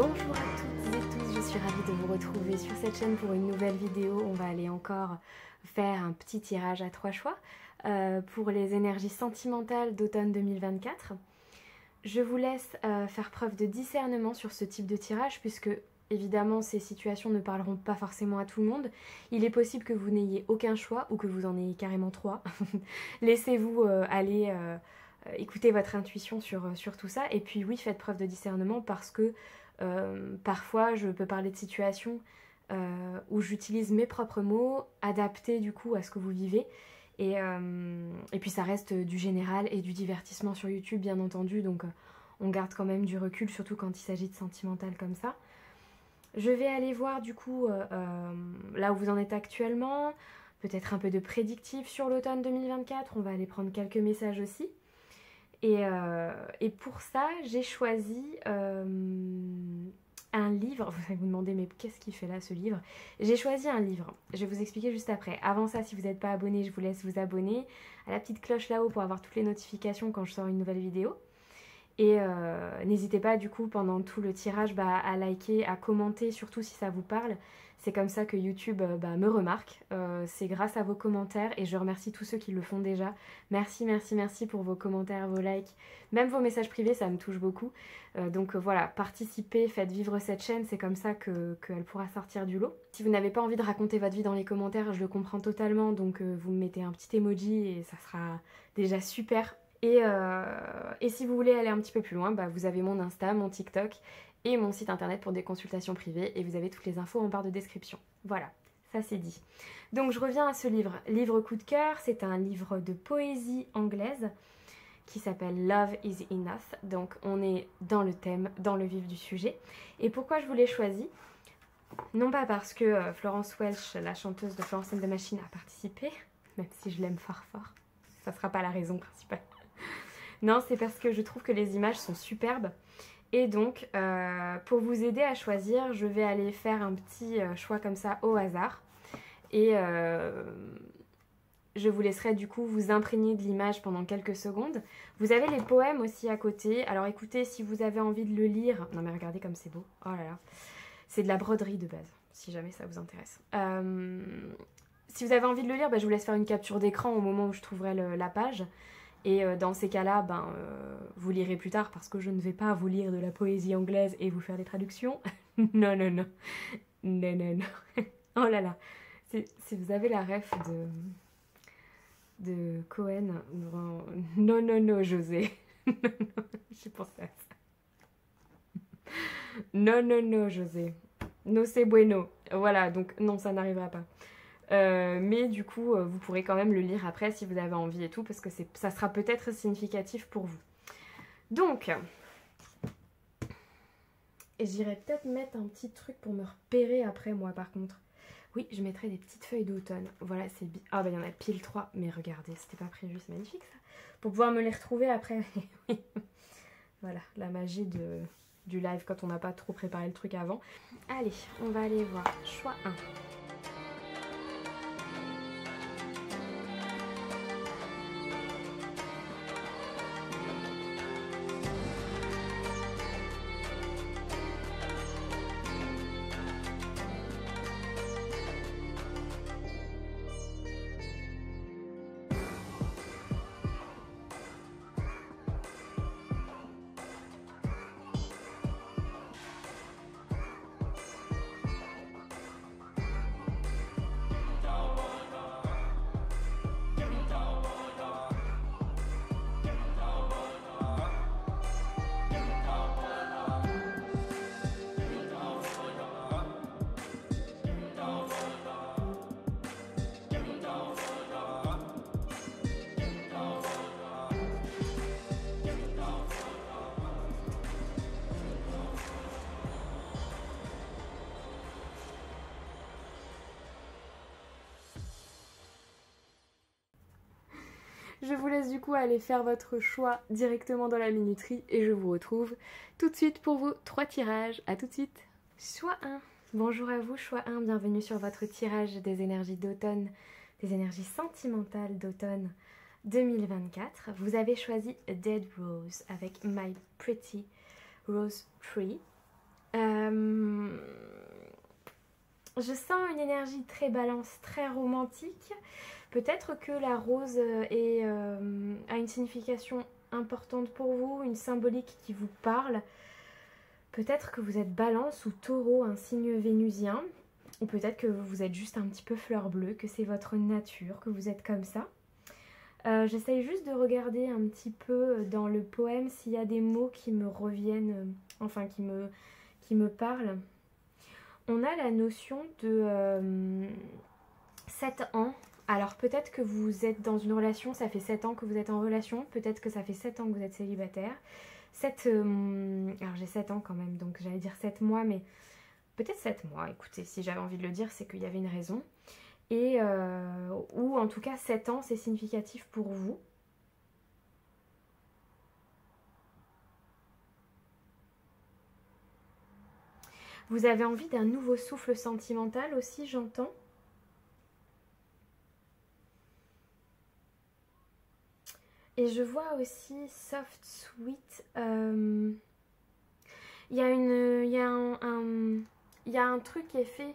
Bonjour à toutes et tous, je suis ravie de vous retrouver sur cette chaîne pour une nouvelle vidéo. On va aller encore faire un petit tirage à 3 choix pour les énergies sentimentales d'automne 2024. Je vous laisse faire preuve de discernement sur ce type de tirage puisque évidemment ces situations ne parleront pas forcément à tout le monde. Il est possible que vous n'ayez aucun choix ou que vous en ayez carrément 3. Laissez-vous aller écouter votre intuition sur tout ça. Et puis oui, faites preuve de discernement parce que parfois je peux parler de situations où j'utilise mes propres mots, adaptés du coup à ce que vous vivez. Et puis ça reste du général et du divertissement sur YouTube bien entendu, donc on garde quand même du recul, surtout quand il s'agit de sentimental comme ça. Je vais aller voir du coup là où vous en êtes actuellement, peut-être un peu de prédictif sur l'automne 2024, on va aller prendre quelques messages aussi. Et pour ça, j'ai choisi un livre. Vous allez vous demander, mais qu'est-ce qu'il fait là ce livre? J'ai choisi un livre. Je vais vous expliquer juste après. Avant ça, si vous n'êtes pas abonné, je vous laisse vous abonner à la petite cloche là-haut pour avoir toutes les notifications quand je sors une nouvelle vidéo. Et n'hésitez pas du coup pendant tout le tirage à liker, à commenter, surtout si ça vous parle. C'est comme ça que YouTube me remarque. C'est grâce à vos commentaires et je remercie tous ceux qui le font déjà. Merci, merci, merci pour vos commentaires, vos likes, même vos messages privés, ça me touche beaucoup. Donc voilà, participez, faites vivre cette chaîne, c'est comme ça qu'elle pourra sortir du lot. Si vous n'avez pas envie de raconter votre vie dans les commentaires, je le comprends totalement, donc vous me mettez un petit emoji et ça sera déjà super. Et si vous voulez aller un petit peu plus loin, vous avez mon Insta, mon TikTok et mon site internet pour des consultations privées et vous avez toutes les infos en barre de description. Voilà, ça c'est dit. Donc je reviens à ce livre. Livre coup de cœur, c'est un livre de poésie anglaise qui s'appelle Love is Enough. Donc on est dans le thème, dans le vif du sujet. Et pourquoi je vous l'ai choisi? Non pas parce que Florence Welch, la chanteuse de Florence and the Machine, a participé, même si je l'aime fort fort. Ça ne sera pas la raison principale. Non, c'est parce que je trouve que les images sont superbes. Et donc, pour vous aider à choisir, je vais aller faire un petit choix comme ça au hasard. Et je vous laisserai du coup vous imprégner de l'image pendant quelques secondes. Vous avez les poèmes aussi à côté. Alors écoutez, si vous avez envie de le lire... Non mais regardez comme c'est beau. Oh là là. C'est de la broderie de base, si jamais ça vous intéresse. Si vous avez envie de le lire, je vous laisse faire une capture d'écran au moment où je trouverai la page. Et dans ces cas-là, vous lirez plus tard parce que je ne vais pas vous lire de la poésie anglaise et vous faire des traductions. Non, non, non. Non, non, non. Oh là là. Si vous avez la ref de Cohen, non, non, non, José. Non, non, j'ai pensé à ça. Non, non, non, José. No c'est bueno. Voilà, donc non, ça n'arrivera pas. Mais du coup, vous pourrez quand même le lire après si vous avez envie et tout, parce que ça sera peut-être significatif pour vous. Donc, j'irai peut-être mettre un petit truc pour me repérer après, moi, par contre. Oui, je mettrai des petites feuilles d'automne. Voilà, c'est... Ah, il y en a pile 3. Mais regardez, c'était pas prévu, c'est magnifique, ça. Pour pouvoir me les retrouver après. Voilà, la magie du live quand on n'a pas trop préparé le truc avant. Allez, on va aller voir. Choix 1. Je vous laisse du coup aller faire votre choix directement dans la minuterie et je vous retrouve tout de suite pour vos 3 tirages. A tout de suite. Choix 1. Bonjour à vous, choix 1. Bienvenue sur votre tirage des énergies d'automne, des énergies sentimentales d'automne 2024. Vous avez choisi Dead Rose avec My Pretty Rose Tree. Je sens une énergie très balance, très romantique. Peut-être que la rose a une signification importante pour vous, une symbolique qui vous parle. Peut-être que vous êtes balance ou taureau, un signe vénusien. Ou peut-être que vous êtes juste un petit peu fleur bleue, que c'est votre nature, que vous êtes comme ça. J'essaye juste de regarder un petit peu dans le poème s'il y a des mots qui me reviennent, enfin qui me parlent. On a la notion de 7 ans. Alors peut-être que vous êtes dans une relation, ça fait 7 ans que vous êtes en relation, peut-être que ça fait 7 ans que vous êtes célibataire. Alors j'ai 7 ans quand même, donc j'allais dire 7 mois, mais peut-être 7 mois. Écoutez, si j'avais envie de le dire, c'est qu'il y avait une raison. Ou en tout cas 7 ans, c'est significatif pour vous. Vous avez envie d'un nouveau souffle sentimental aussi, j'entends. Et je vois aussi soft, sweet. Il y a un truc qui est fait,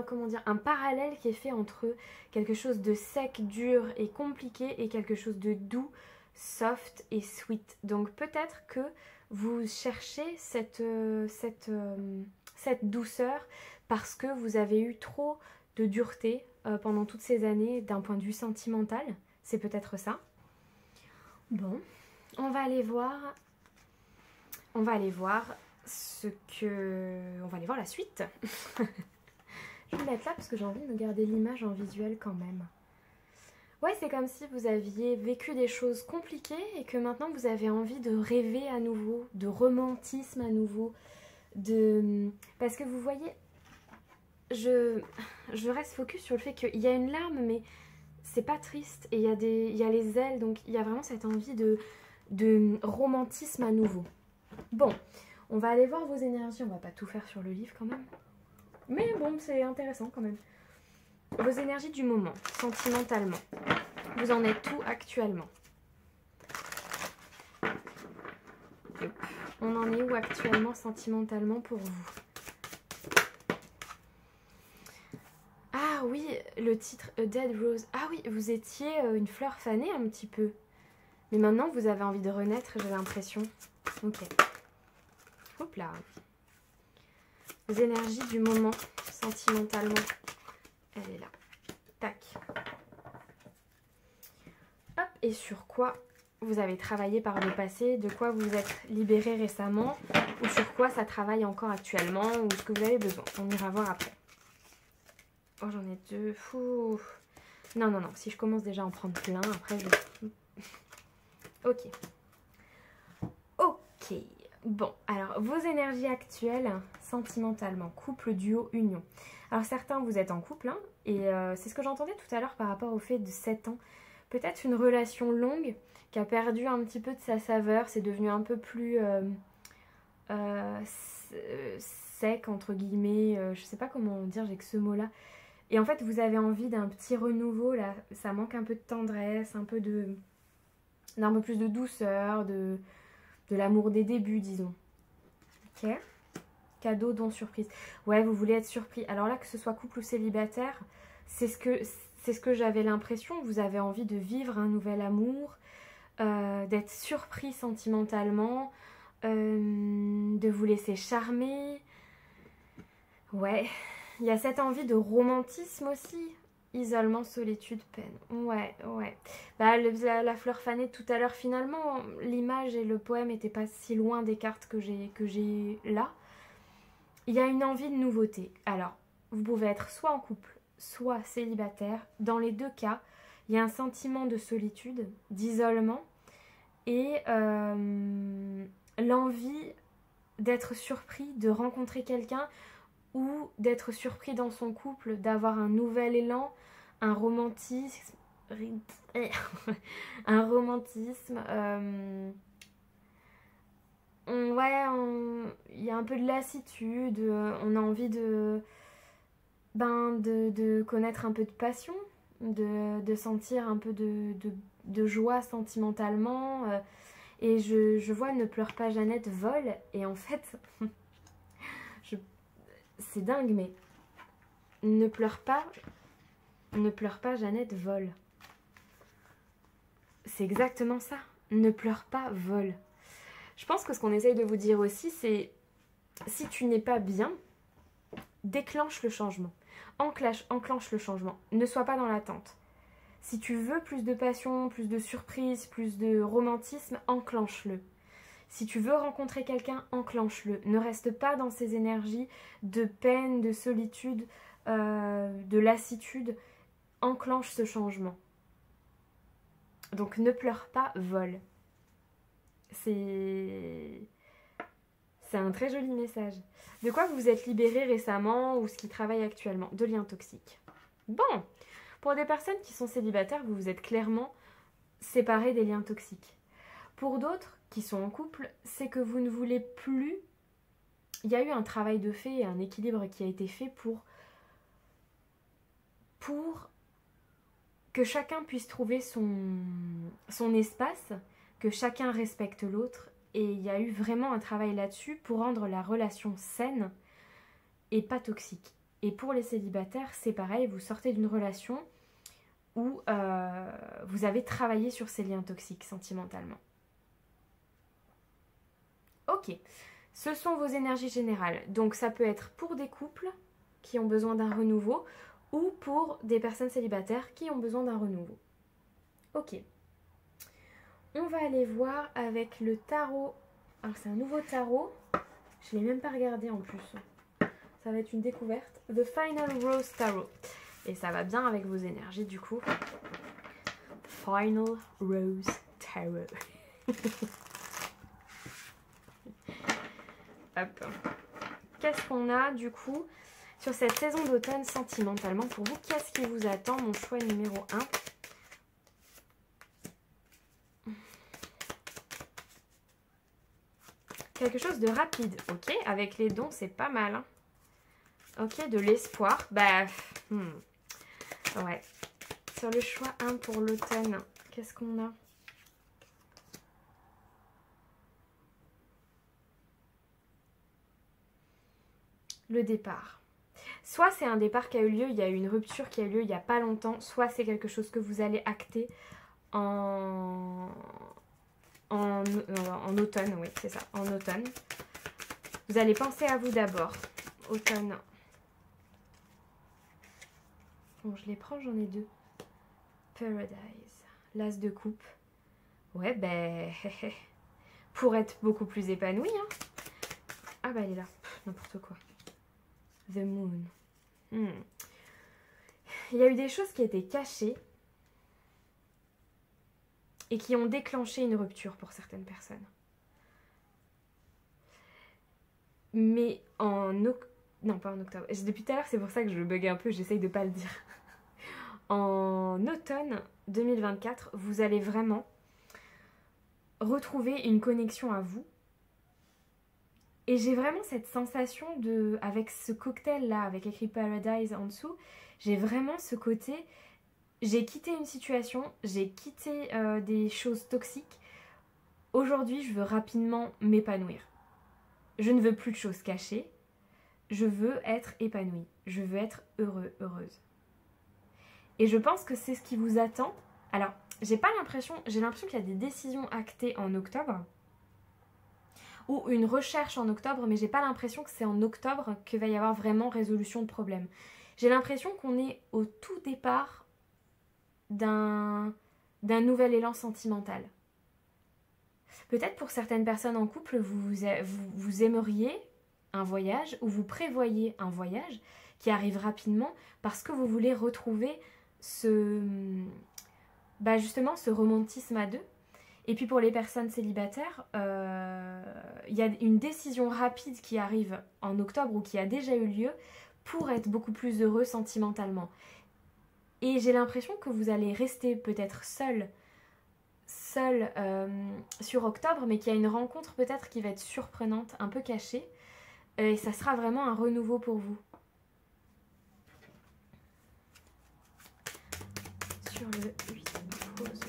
comment dire, un parallèle qui est fait entre quelque chose de sec, dur et compliqué et quelque chose de doux, soft et sweet. Donc peut-être que vous cherchez cette douceur parce que vous avez eu trop de dureté pendant toutes ces années d'un point de vue sentimental. C'est peut-être ça. Bon, on va aller voir la suite. Je vais me mettre là parce que j'ai envie de me garder l'image en visuel quand même. Ouais, c'est comme si vous aviez vécu des choses compliquées et que maintenant vous avez envie de rêver à nouveau, de romantisme à nouveau, parce que vous voyez, je reste focus sur le fait qu'il y a une larme, mais c'est pas triste et il y a les ailes, donc il y a vraiment cette envie de romantisme à nouveau. Bon, on va aller voir vos énergies, on va pas tout faire sur le livre quand même. Mais bon, c'est intéressant quand même. Vos énergies du moment, sentimentalement. Vous en êtes où actuellement? On en est où actuellement sentimentalement pour vous? Ah oui, le titre A Dead Rose. Ah oui, vous étiez une fleur fanée un petit peu. Mais maintenant, vous avez envie de renaître, j'ai l'impression. Ok. Hop là. Vos énergies du moment, sentimentalement. Elle est là. Tac. Hop. Et sur quoi vous avez travaillé par le passé, de quoi vous êtes libéré récemment, ou sur quoi ça travaille encore actuellement, ou ce que vous avez besoin. On ira voir après. Oh, j'en ai deux. Fou. Non, non, non. Si je commence déjà à en prendre plein, après je... Ok. Ok. Bon, alors, vos énergies actuelles, sentimentalement, couple, duo, union. Alors, certains, vous êtes en couple, hein, et c'est ce que j'entendais tout à l'heure par rapport au fait de 7 ans. Peut-être une relation longue qui a perdu un petit peu de sa saveur, c'est devenu un peu plus sec, entre guillemets, je sais pas comment dire, j'ai que ce mot-là. Et en fait, vous avez envie d'un petit renouveau, là, ça manque un peu de tendresse, d'un peu plus de douceur, de l'amour des débuts, disons. Ok. Cadeau, don, surprise. Ouais, vous voulez être surpris. Alors là, que ce soit couple ou célibataire, c'est ce que j'avais l'impression. Vous avez envie de vivre un nouvel amour, d'être surpris sentimentalement, de vous laisser charmer. Ouais, il y a cette envie de romantisme aussi. Isolement, solitude, peine. Ouais, ouais. Bah, la fleur fanée tout à l'heure, finalement, l'image et le poème n'étaient pas si loin des cartes que j'ai là. Il y a une envie de nouveauté. Alors, vous pouvez être soit en couple, soit célibataire. Dans les deux cas, il y a un sentiment de solitude, d'isolement et l'envie d'être surpris, de rencontrer quelqu'un ou d'être surpris dans son couple, d'avoir un nouvel élan, un romantisme, un romantisme. Il y a un peu de lassitude, on a envie de connaître un peu de passion, de sentir un peu de joie sentimentalement. Et je vois Ne pleure pas Jeannette vole, et en fait, c'est dingue, mais ne pleure pas, Jeannette, vole. C'est exactement ça. Ne pleure pas, vole. Je pense que ce qu'on essaye de vous dire aussi, c'est si tu n'es pas bien, déclenche le changement. Enclenche le changement. Ne sois pas dans l'attente. Si tu veux plus de passion, plus de surprise, plus de romantisme, enclenche-le. Si tu veux rencontrer quelqu'un, enclenche-le. Ne reste pas dans ces énergies de peine, de solitude, de lassitude. Enclenche ce changement. Donc ne pleure pas, vole. C'est un très joli message. De quoi vous vous êtes libéré récemment ou ce qui travaille actuellement? De liens toxiques. Bon, pour des personnes qui sont célibataires, vous vous êtes clairement séparés des liens toxiques. Pour d'autres qui sont en couple, c'est que vous ne voulez plus... Il y a eu un travail de fait et un équilibre qui a été fait pour que chacun puisse trouver son espace, que chacun respecte l'autre. Et il y a eu vraiment un travail là-dessus pour rendre la relation saine et pas toxique. Et pour les célibataires, c'est pareil, vous sortez d'une relation où vous avez travaillé sur ces liens toxiques sentimentalement. Ok, ce sont vos énergies générales. Donc ça peut être pour des couples qui ont besoin d'un renouveau ou pour des personnes célibataires qui ont besoin d'un renouveau. Ok. On va aller voir avec le tarot. Alors c'est un nouveau tarot. Je ne l'ai même pas regardé en plus. Ça va être une découverte. The Final Rose Tarot. Et ça va bien avec vos énergies du coup. The Final Rose Tarot. Hop. Qu'est-ce qu'on a du coup sur cette saison d'automne sentimentalement pour vous? Qu'est-ce qui vous attend? Mon choix numéro 1. Quelque chose de rapide, ok? Avec les dons, c'est pas mal. Hein. Ok, de l'espoir. Bah, ouais. Sur le choix 1 pour l'automne, qu'est-ce qu'on a? Le départ. Soit c'est un départ qui a eu lieu, il y a eu une rupture qui a eu lieu il n'y a pas longtemps, soit c'est quelque chose que vous allez acter en automne, oui, c'est ça, en automne. Vous allez penser à vous d'abord. Automne. Bon, je les prends, j'en ai 2. Paradise. L'as de coupe. Ouais, ben... pour être beaucoup plus épanoui, hein. Ah bah elle est là. N'importe quoi. The Moon. Il y a eu des choses qui étaient cachées et qui ont déclenché une rupture pour certaines personnes. Mais non, pas en octobre. Depuis tout à l'heure, c'est pour ça que je bug un peu, j'essaye de pas le dire. En automne 2024, vous allez vraiment retrouver une connexion à vous. Et j'ai vraiment cette sensation de, avec ce cocktail-là, avec écrit Paradise en dessous, j'ai vraiment ce côté, j'ai quitté une situation, j'ai quitté des choses toxiques. Aujourd'hui, je veux rapidement m'épanouir. Je ne veux plus de choses cachées. Je veux être épanouie. Je veux être heureux, heureuse. Et je pense que c'est ce qui vous attend. Alors, j'ai l'impression qu'il y a des décisions actées en octobre. Ou une recherche en octobre, mais j'ai pas l'impression que c'est en octobre qu'il va y avoir vraiment résolution de problème. J'ai l'impression qu'on est au tout départ d'un nouvel élan sentimental. Peut-être pour certaines personnes en couple, vous aimeriez un voyage ou vous prévoyez un voyage qui arrive rapidement parce que vous voulez retrouver justement ce romantisme à deux. Et puis pour les personnes célibataires, il y a une décision rapide qui arrive en octobre ou qui a déjà eu lieu pour être beaucoup plus heureux sentimentalement. Et j'ai l'impression que vous allez rester peut-être seul sur octobre, mais qu'il y a une rencontre peut-être qui va être surprenante, un peu cachée. Et ça sera vraiment un renouveau pour vous. Sur le 8, pause.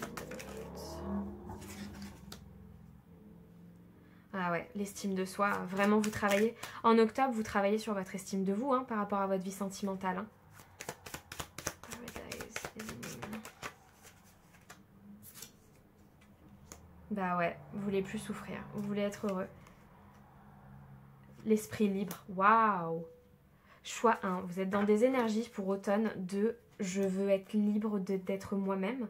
Ah ouais, l'estime de soi. Vraiment, vous travaillez. En octobre, vous travaillez sur votre estime de vous, hein, par rapport à votre vie sentimentale. Hein. Bah ouais, vous voulez plus souffrir. Vous voulez être heureux. L'esprit libre. Waouh! Choix 1. Vous êtes dans des énergies pour automne de je veux être libre d'être moi-même.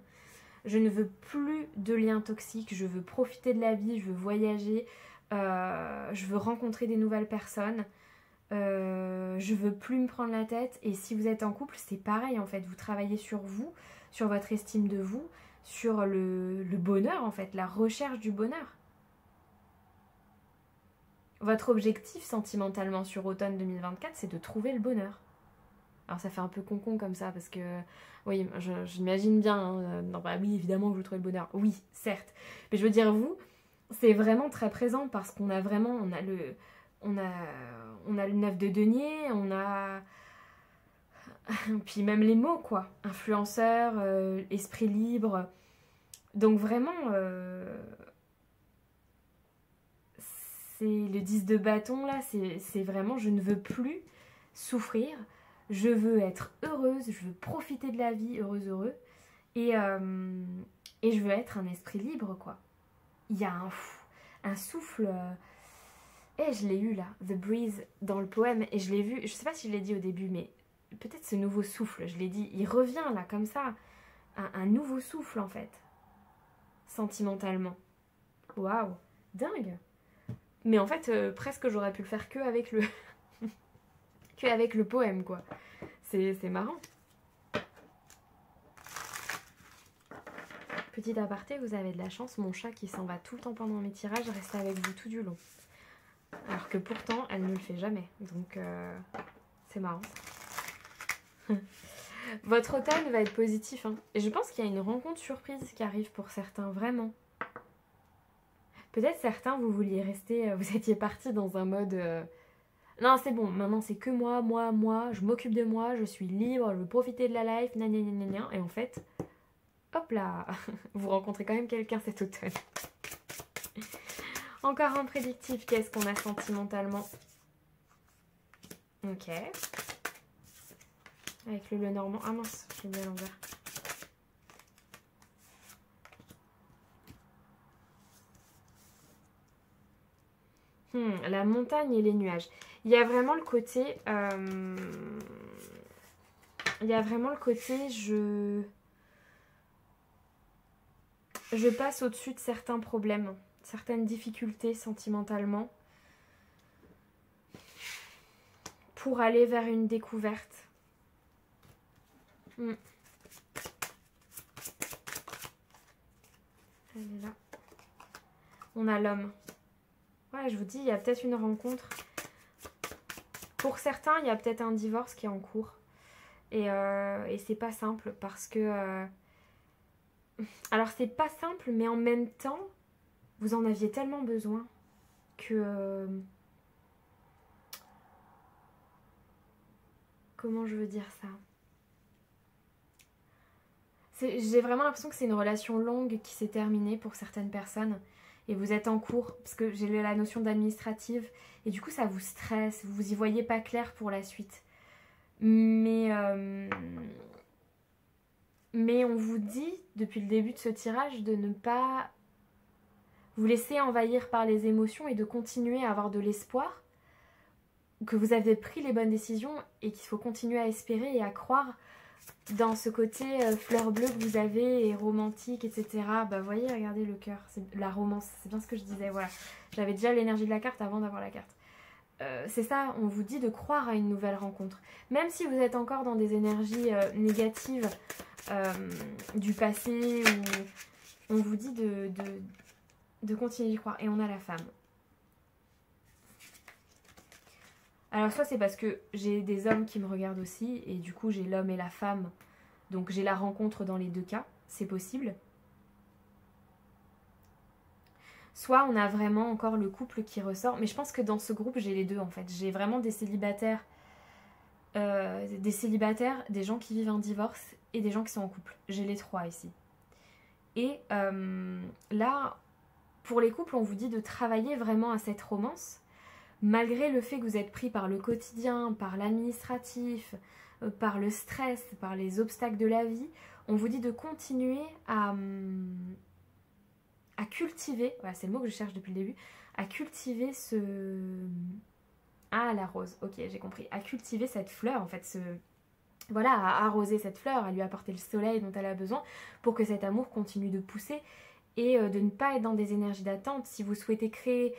Je ne veux plus de liens toxiques. Je veux profiter de la vie. Je veux voyager. Je veux rencontrer des nouvelles personnes. Je veux plus me prendre la tête. Et si vous êtes en couple, c'est pareil en fait. Vous travaillez sur vous, sur votre estime de vous, sur le bonheur en fait, la recherche du bonheur. Votre objectif sentimentalement sur automne 2024, c'est de trouver le bonheur. Alors ça fait un peu con comme ça parce que, oui, j'imagine bien, hein, non bah oui évidemment que vous trouvez le bonheur, oui certes, mais je veux dire vous, c'est vraiment très présent parce qu'on a vraiment, on a le 9 de denier, on a, puis même les mots quoi, influenceur, esprit libre, donc vraiment, c'est le 10 de bâton là, c'est vraiment je ne veux plus souffrir. Je veux être heureuse, je veux profiter de la vie, heureux. Et je veux être un esprit libre, quoi. Il y a un souffle... je l'ai eu là, The Breeze, dans le poème. Et je l'ai vu, je sais pas si je l'ai dit au début, mais peut-être ce nouveau souffle, je l'ai dit. Il revient là, comme ça. Un nouveau souffle, en fait. Sentimentalement. Waouh, dingue. Mais en fait, presque j'aurais pu le faire que avec le... qu'avec le poème, quoi. C'est marrant. Petit aparté, vous avez de la chance, mon chat qui s'en va tout le temps pendant mes tirages reste avec vous tout du long. Alors que pourtant, elle ne le fait jamais. Donc, c'est marrant. Votre automne va être positif. Hein. Et je pense qu'il y a une rencontre surprise qui arrive pour certains, vraiment. Peut-être certains, vous vouliez rester... vous étiez partis dans un mode... non, c'est bon, maintenant c'est que moi, je m'occupe de moi, je suis libre, je veux profiter de la life, gna. Et en fait, hop là, vous rencontrez quand même quelqu'un cet automne. Encore un prédictif, qu'est-ce qu'on a sentimentalement? Ok. Avec le Normand. Ah mince, je l'ai mis à l'envers. La montagne et les nuages. Il y a vraiment le côté... je passe au-dessus de certains problèmes, certaines difficultés sentimentalement, pour aller vers une découverte. Elle est là. On a l'homme. Ouais, je vous dis, il y a peut-être une rencontre. Pour certains, il y a peut-être un divorce qui est en cours. Et c'est pas simple parce que... alors, c'est pas simple, mais en même temps, vous en aviez tellement besoin que... comment je veux dire ça? J'ai vraiment l'impression que c'est une relation longue qui s'est terminée pour certaines personnes. Et vous êtes en cours, parce que j'ai la notion d'administrative. Et du coup, ça vous stresse, vous y voyez pas clair pour la suite. Mais on vous dit, depuis le début de ce tirage, de ne pas vous laisser envahir par les émotions et de continuer à avoir de l'espoir, que vous avez pris les bonnes décisions et qu'il faut continuer à espérer et à croire dans ce côté fleur bleue que vous avez et romantique, etc. Bah vous voyez, regardez le cœur, c'est la romance, c'est bien ce que je disais, voilà. J'avais déjà l'énergie de la carte avant d'avoir la carte. C'est ça, on vous dit de croire à une nouvelle rencontre. Même si vous êtes encore dans des énergies négatives du passé, où on vous dit de continuer d'y croire. Et on a la femme. Alors soit c'est parce que j'ai des hommes qui me regardent aussi, et du coup j'ai l'homme et la femme, donc j'ai la rencontre dans les deux cas, c'est possible. Soit on a vraiment encore le couple qui ressort, mais je pense que dans ce groupe j'ai les deux en fait. J'ai vraiment des célibataires, des gens qui vivent un divorce et des gens qui sont en couple. J'ai les trois ici. Et là, pour les couples, on vous dit de travailler vraiment à cette romance, malgré le fait que vous êtes pris par le quotidien, par l'administratif, par le stress, par les obstacles de la vie. On vous dit de continuer à cultiver, voilà, c'est le mot que je cherche depuis le début, à cultiver Ah, la rose, ok, j'ai compris. À cultiver cette fleur, en fait, voilà, à arroser cette fleur, à lui apporter le soleil dont elle a besoin pour que cet amour continue de pousser et de ne pas être dans des énergies d'attente. Si vous souhaitez créer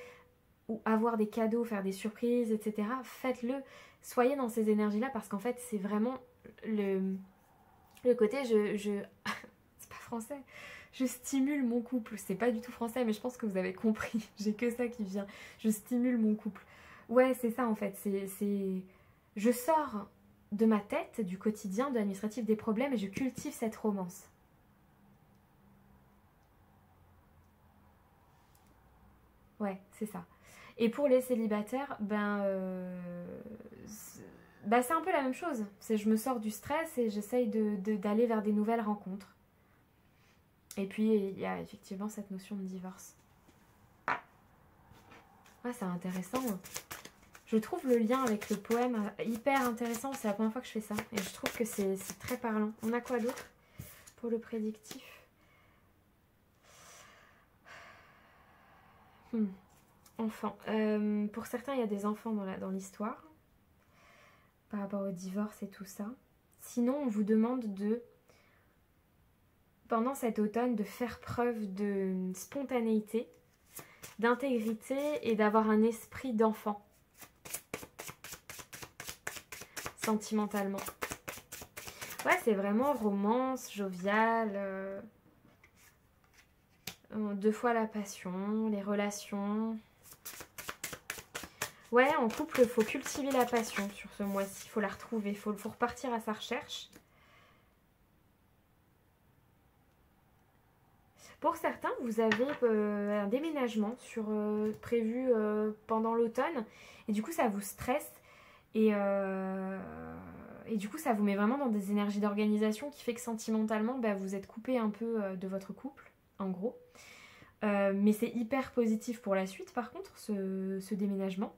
ou avoir des cadeaux, faire des surprises, etc., faites-le. Soyez dans ces énergies-là parce qu'en fait, c'est vraiment le côté c'est pas français. Je stimule mon couple. C'est pas du tout français, mais je pense que vous avez compris. J'ai que ça qui vient. Je stimule mon couple. Ouais, c'est ça en fait. Je sors de ma tête, du quotidien, de l'administratif, des problèmes et je cultive cette romance. Ouais, c'est ça. Et pour les célibataires, c'est un peu la même chose. Je me sors du stress et j'essaye d'aller vers des nouvelles rencontres. Et puis, il y a effectivement cette notion de divorce. Ah, c'est intéressant. Je trouve le lien avec le poème hyper intéressant. C'est la première fois que je fais ça. Et je trouve que c'est très parlant. On a quoi d'autre pour le prédictif? Enfants. Pour certains, il y a des enfants dans l'histoire. Par rapport au divorce et tout ça. Sinon, on vous demande pendant cet automne, de faire preuve de spontanéité, d'intégrité et d'avoir un esprit d'enfant. Sentimentalement. Ouais, c'est vraiment romance, jovial. 2 fois la passion, les relations. Ouais, en couple, il faut cultiver la passion sur ce mois-ci. Il faut la retrouver, il faut repartir à sa recherche. Pour certains, vous avez un déménagement prévu pendant l'automne. Et du coup, ça vous stresse. Et du coup, ça vous met vraiment dans des énergies d'organisation qui fait que sentimentalement, vous êtes coupé un peu de votre couple, en gros. Mais c'est hyper positif pour la suite, par contre, ce déménagement.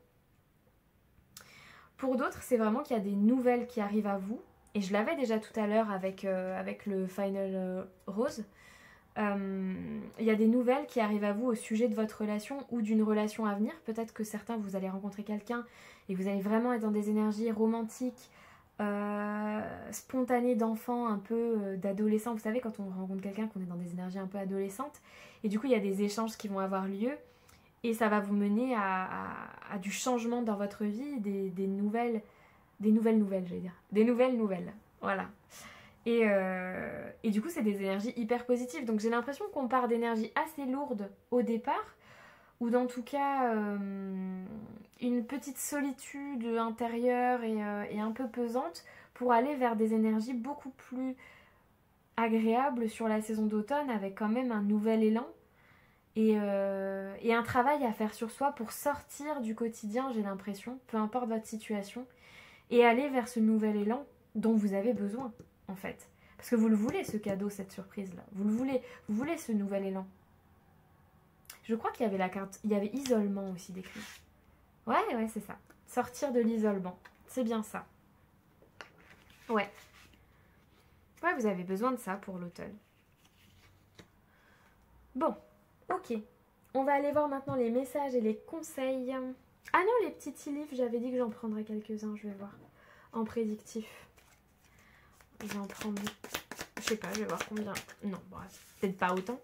Pour d'autres, c'est vraiment qu'il y a des nouvelles qui arrivent à vous. Et je l'avais déjà tout à l'heure avec le Final Rose. Il y a des nouvelles qui arrivent à vous au sujet de votre relation ou d'une relation à venir. Peut-être que certains, vous allez rencontrer quelqu'un et vous allez vraiment être dans des énergies romantiques, spontanées d'enfants, un peu d'adolescents. Vous savez, quand on rencontre quelqu'un, qu'on est dans des énergies un peu adolescentes. Et du coup, il y a des échanges qui vont avoir lieu. Et ça va vous mener à du changement dans votre vie, des nouvelles nouvelles, j'allais dire. Des nouvelles, voilà. Et du coup, c'est des énergies hyper positives. Donc j'ai l'impression qu'on part d'énergies assez lourdes au départ, ou dans tout cas, une petite solitude intérieure et un peu pesante, pour aller vers des énergies beaucoup plus agréables sur la saison d'automne, avec quand même un nouvel élan. Et un travail à faire sur soi pour sortir du quotidien, j'ai l'impression, peu importe votre situation, et aller vers ce nouvel élan dont vous avez besoin, en fait. Parce que vous le voulez, ce cadeau, cette surprise-là. Vous voulez ce nouvel élan. Je crois qu'il y avait la carte, il y avait isolement aussi décrit. Ouais, c'est ça. Sortir de l'isolement. C'est bien ça. Ouais. Ouais, vous avez besoin de ça pour l'automne. Bon. Ok, on va aller voir maintenant les messages et les conseils. Ah non, les petits tea leaves, j'avais dit que j'en prendrais quelques-uns, je vais voir. En prédictif. Je vais en prendre, je sais pas, je vais voir combien. Non, bref, peut-être pas autant.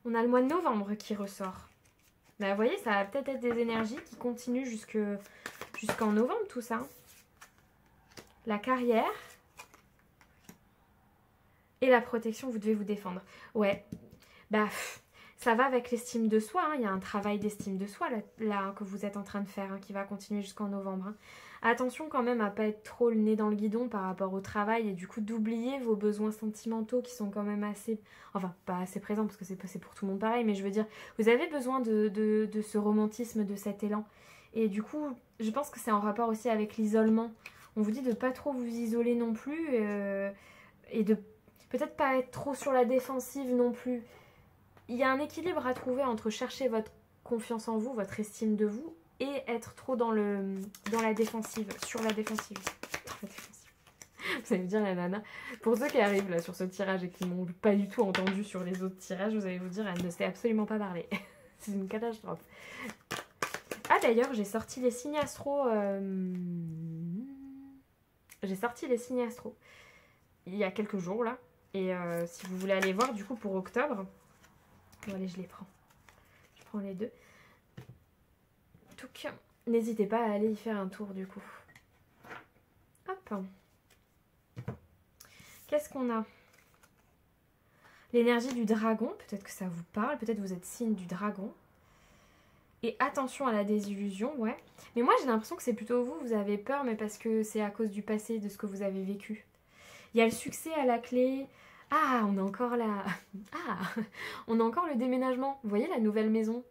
On a le mois de novembre qui ressort. Bah, vous voyez, ça va peut-être être des énergies qui continuent jusqu'en novembre, tout ça. La carrière et la protection, vous devez vous défendre. Ouais, ça va avec l'estime de soi. Il y a un travail d'estime de soi là que vous êtes en train de faire, qui va continuer jusqu'en novembre. Attention quand même à pas être trop le nez dans le guidon par rapport au travail et du coup d'oublier vos besoins sentimentaux qui sont quand même assez... Enfin, pas assez présents parce que c'est pour tout le monde pareil, mais je veux dire, vous avez besoin de ce romantisme, de cet élan. Et du coup, je pense que c'est en rapport aussi avec l'isolement. On vous dit de pas trop vous isoler non plus et de peut-être pas être trop sur la défensive non plus. Il y a un équilibre à trouver entre chercher votre confiance en vous, votre estime de vous, et être trop dans la défensive, sur la défensive. Vous allez me dire la nana. Pour ceux qui arrivent là sur ce tirage et qui m'ont pas du tout entendu sur les autres tirages, vous allez vous dire, elle ne sait absolument pas parler. C'est une catastrophe. Ah d'ailleurs, j'ai sorti les signes astro. J'ai sorti les signes astro il y a quelques jours là. Et si vous voulez aller voir du coup pour octobre. Bon allez, je les prends. Je prends les deux. Donc, n'hésitez pas à aller y faire un tour du coup. Hop. Qu'est-ce qu'on a? L'énergie du dragon, peut-être que ça vous parle, peut-être vous êtes signe du dragon. Et attention à la désillusion, ouais. Mais moi j'ai l'impression que c'est plutôt vous, vous avez peur, mais parce que c'est à cause du passé, de ce que vous avez vécu. Il y a le succès à la clé. Ah, on a encore la... Ah, on a encore le déménagement. Vous voyez la nouvelle maison?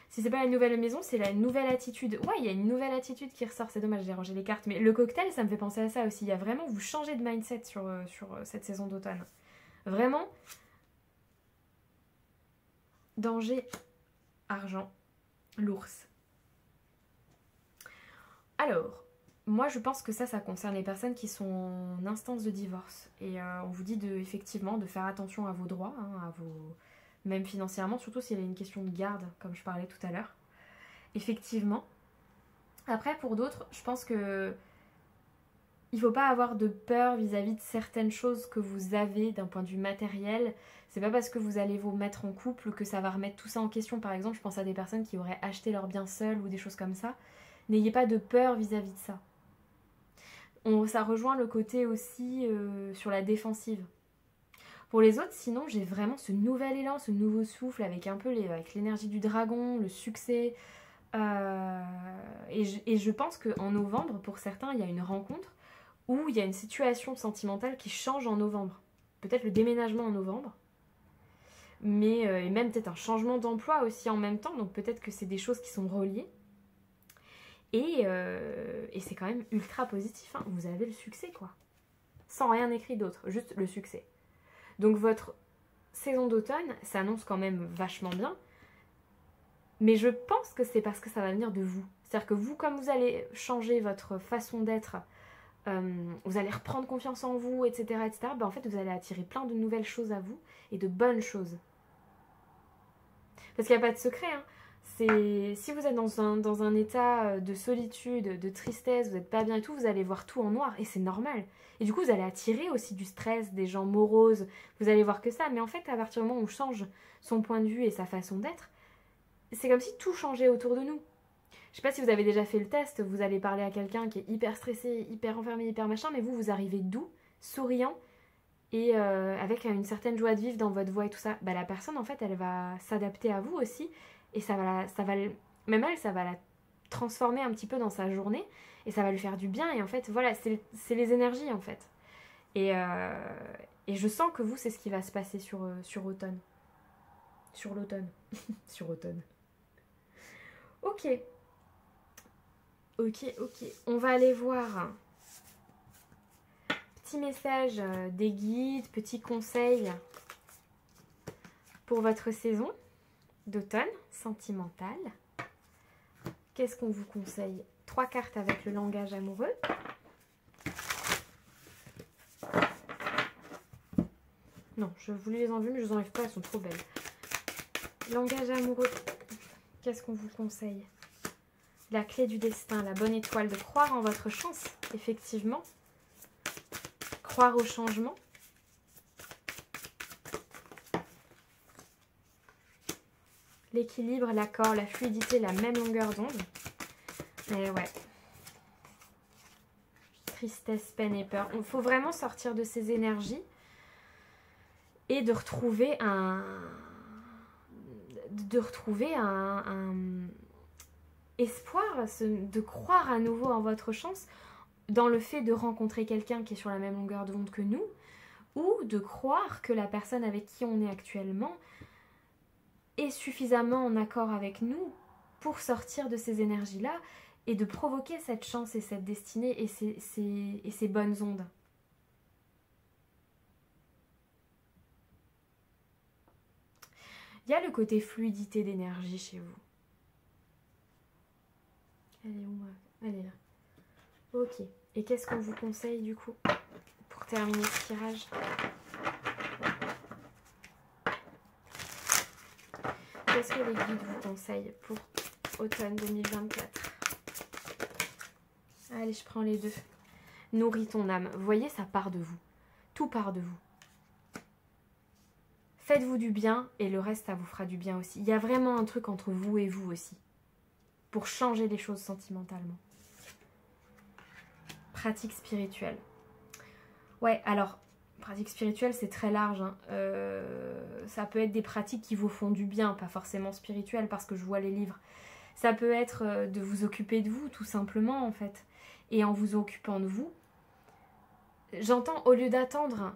Si c'est pas la nouvelle maison, c'est la nouvelle attitude. Ouais, il y a une nouvelle attitude qui ressort. C'est dommage, j'ai rangé les cartes. Mais le cocktail, ça me fait penser à ça aussi. Il y a vraiment, vous changez de mindset sur cette saison d'automne. Vraiment. Danger, argent, l'ours. Alors, moi je pense que ça concerne les personnes qui sont en instance de divorce. Et on vous dit effectivement de faire attention à vos droits, hein, même financièrement, surtout s'il y a une question de garde, comme je parlais tout à l'heure. Effectivement. Après, pour d'autres, je pense que il ne faut pas avoir de peur vis-à-vis de certaines choses que vous avez d'un point de vue matériel. C'est pas parce que vous allez vous mettre en couple que ça va remettre tout ça en question. Par exemple, je pense à des personnes qui auraient acheté leurs biens seules ou des choses comme ça. N'ayez pas de peur vis-à-vis de ça. Ça rejoint le côté aussi sur la défensive. Pour les autres, sinon, j'ai vraiment ce nouvel élan, ce nouveau souffle avec un peu avec l'énergie du dragon, le succès. Et je pense qu'en novembre, pour certains, il y a une rencontre où il y a une situation sentimentale qui change en novembre. Peut-être le déménagement en novembre. Mais et même peut-être un changement d'emploi aussi en même temps. Donc peut-être que c'est des choses qui sont reliées. Et c'est quand même ultra positif. Hein. Vous avez le succès, quoi. Sans rien écrit d'autre, juste le succès. Donc votre saison d'automne s'annonce quand même vachement bien. Mais je pense que c'est parce que ça va venir de vous. C'est-à-dire que vous, comme vous allez changer votre façon d'être, vous allez reprendre confiance en vous, etc. etc. Ben en fait, vous allez attirer plein de nouvelles choses à vous et de bonnes choses. Parce qu'il n'y a pas de secret, hein. Si vous êtes dans un état de solitude, de tristesse, vous n'êtes pas bien et tout, vous allez voir tout en noir et c'est normal. Et du coup, vous allez attirer aussi du stress, des gens moroses, vous allez voir que ça. Mais en fait, à partir du moment où on change son point de vue et sa façon d'être, c'est comme si tout changeait autour de nous. Je sais pas si vous avez déjà fait le test, vous allez parler à quelqu'un qui est hyper stressé, hyper enfermé, hyper machin, mais vous arrivez doux, souriant et avec une certaine joie de vivre dans votre voix et tout ça. Bah, la personne, en fait, elle va s'adapter à vous aussi. Et même elle, ça va la transformer un petit peu dans sa journée. Et ça va lui faire du bien. Et en fait, voilà, c'est les énergies, en fait. Et je sens que vous, c'est ce qui va se passer sur automne. Sur l'automne. Sur automne. Ok. On va aller voir. Petit message des guides, petits conseils pour votre saison d'automne sentimentale. Qu'est-ce qu'on vous conseille? 3 cartes avec le langage amoureux. Non, je voulais les enlever, mais je ne les enlève pas, elles sont trop belles. Langage amoureux. Qu'est-ce qu'on vous conseille? La clé du destin, la bonne étoile, de croire en votre chance, effectivement. Croire au changement. L'équilibre, l'accord, la fluidité, la même longueur d'onde. Mais ouais. Tristesse, peine et peur. Il faut vraiment sortir de ces énergies et de retrouver un espoir, de croire à nouveau en votre chance dans le fait de rencontrer quelqu'un qui est sur la même longueur d'onde que nous, ou de croire que la personne avec qui on est actuellement est suffisamment en accord avec nous pour sortir de ces énergies-là et de provoquer cette chance et cette destinée et ces bonnes ondes. Il y a le côté fluidité d'énergie chez vous. Elle est où? Elle est là. Ok. Et qu'est-ce qu'on vous conseille du coup pour terminer ce tirage? Qu'est-ce que les guides vous conseillent pour automne 2024? Allez, je prends les deux. Nourris ton âme. Vous voyez, ça part de vous. Tout part de vous. Faites-vous du bien et le reste, ça vous fera du bien aussi. Il y a vraiment un truc entre vous et vous aussi. Pour changer les choses sentimentalement. Pratique spirituelle. Ouais, alors, pratique spirituelle, c'est très large. Hein. Ça peut être des pratiques qui vous font du bien, pas forcément spirituelles, parce que je vois les livres. Ça peut être de vous occuper de vous, tout simplement, en fait. Et en vous occupant de vous, j'entends, au lieu d'attendre,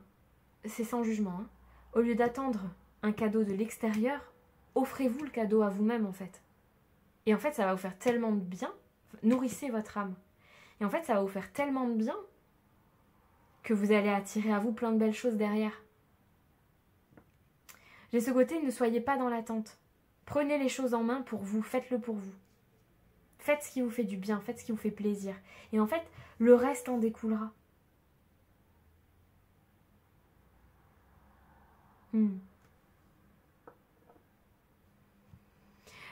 c'est sans jugement, hein, au lieu d'attendre un cadeau de l'extérieur, offrez-vous le cadeau à vous-même, en fait. Et en fait, ça va vous faire tellement de bien. Nourrissez votre âme. Et en fait, ça va vous faire tellement de bien que vous allez attirer à vous plein de belles choses derrière. J'ai ce côté, ne soyez pas dans l'attente. Prenez les choses en main pour vous, faites-le pour vous. Faites ce qui vous fait du bien, faites ce qui vous fait plaisir. Et en fait, le reste en découlera.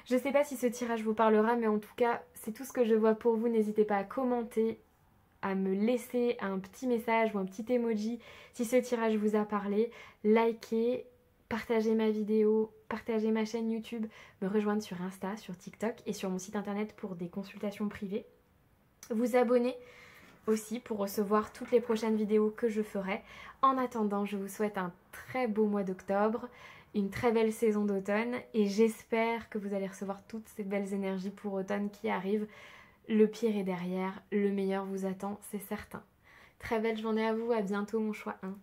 Je ne sais pas si ce tirage vous parlera, mais en tout cas, c'est tout ce que je vois pour vous. N'hésitez pas à commenter, à me laisser un petit message ou un petit emoji si ce tirage vous a parlé. Likez, partagez ma vidéo, partagez ma chaîne YouTube, me rejoindre sur Insta, sur TikTok et sur mon site internet pour des consultations privées. Vous abonner aussi pour recevoir toutes les prochaines vidéos que je ferai. En attendant, je vous souhaite un très beau mois d'octobre, une très belle saison d'automne et j'espère que vous allez recevoir toutes ces belles énergies pour automne qui arrivent. Le pire est derrière, le meilleur vous attend, c'est certain. Très belle journée à vous, à bientôt mon choix 1.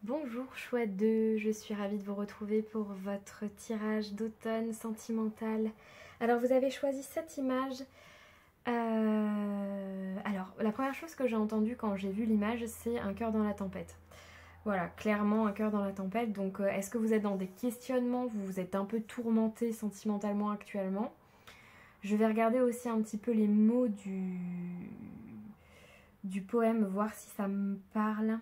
Bonjour choix 2, je suis ravie de vous retrouver pour votre tirage d'automne sentimental. Alors vous avez choisi cette image. Alors la première chose que j'ai entendue quand j'ai vu l'image, c'est un cœur dans la tempête. Voilà, clairement un cœur dans la tempête. Donc est-ce que vous êtes dans des questionnements, vous êtes un peu tourmenté sentimentalement actuellement? Je vais regarder aussi un petit peu les mots du poème, voir si ça me parle.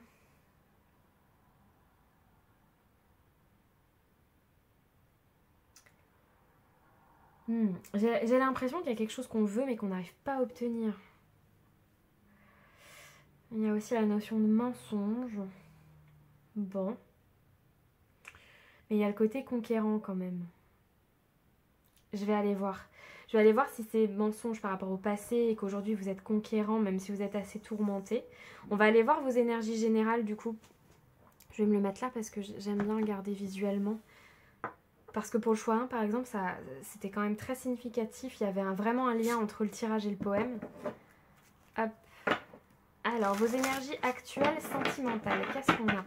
J'ai l'impression qu'il y a quelque chose qu'on veut mais qu'on n'arrive pas à obtenir. Il y a aussi la notion de mensonge. Bon. Mais il y a le côté conquérant quand même. Je vais aller voir. Je vais aller voir si c'est mensonge par rapport au passé et qu'aujourd'hui vous êtes conquérant même si vous êtes assez tourmenté. On va aller voir vos énergies générales du coup. Je vais me le mettre là parce que j'aime bien regarder visuellement. Parce que pour le choix 1 par exemple, c'était quand même très significatif. Il y avait vraiment un lien entre le tirage et le poème. Hop. Alors, vos énergies actuelles sentimentales, qu'est-ce qu'on a?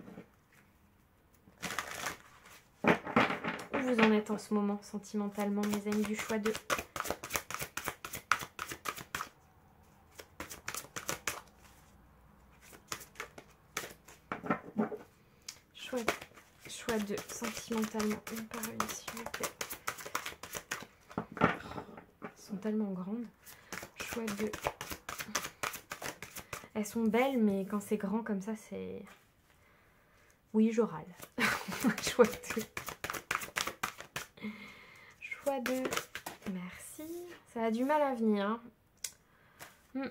Où vous en êtes en ce moment sentimentalement, mes amis du choix 2? Choix 2, sentimentalement. Par ici, s'il vous plaît. Elles sont tellement grandes. Choix 2. Elles sont belles, mais quand c'est grand comme ça, c'est... Oui, je râle. Choix 2. Choix 2. Merci. Ça a du mal à venir. Est-ce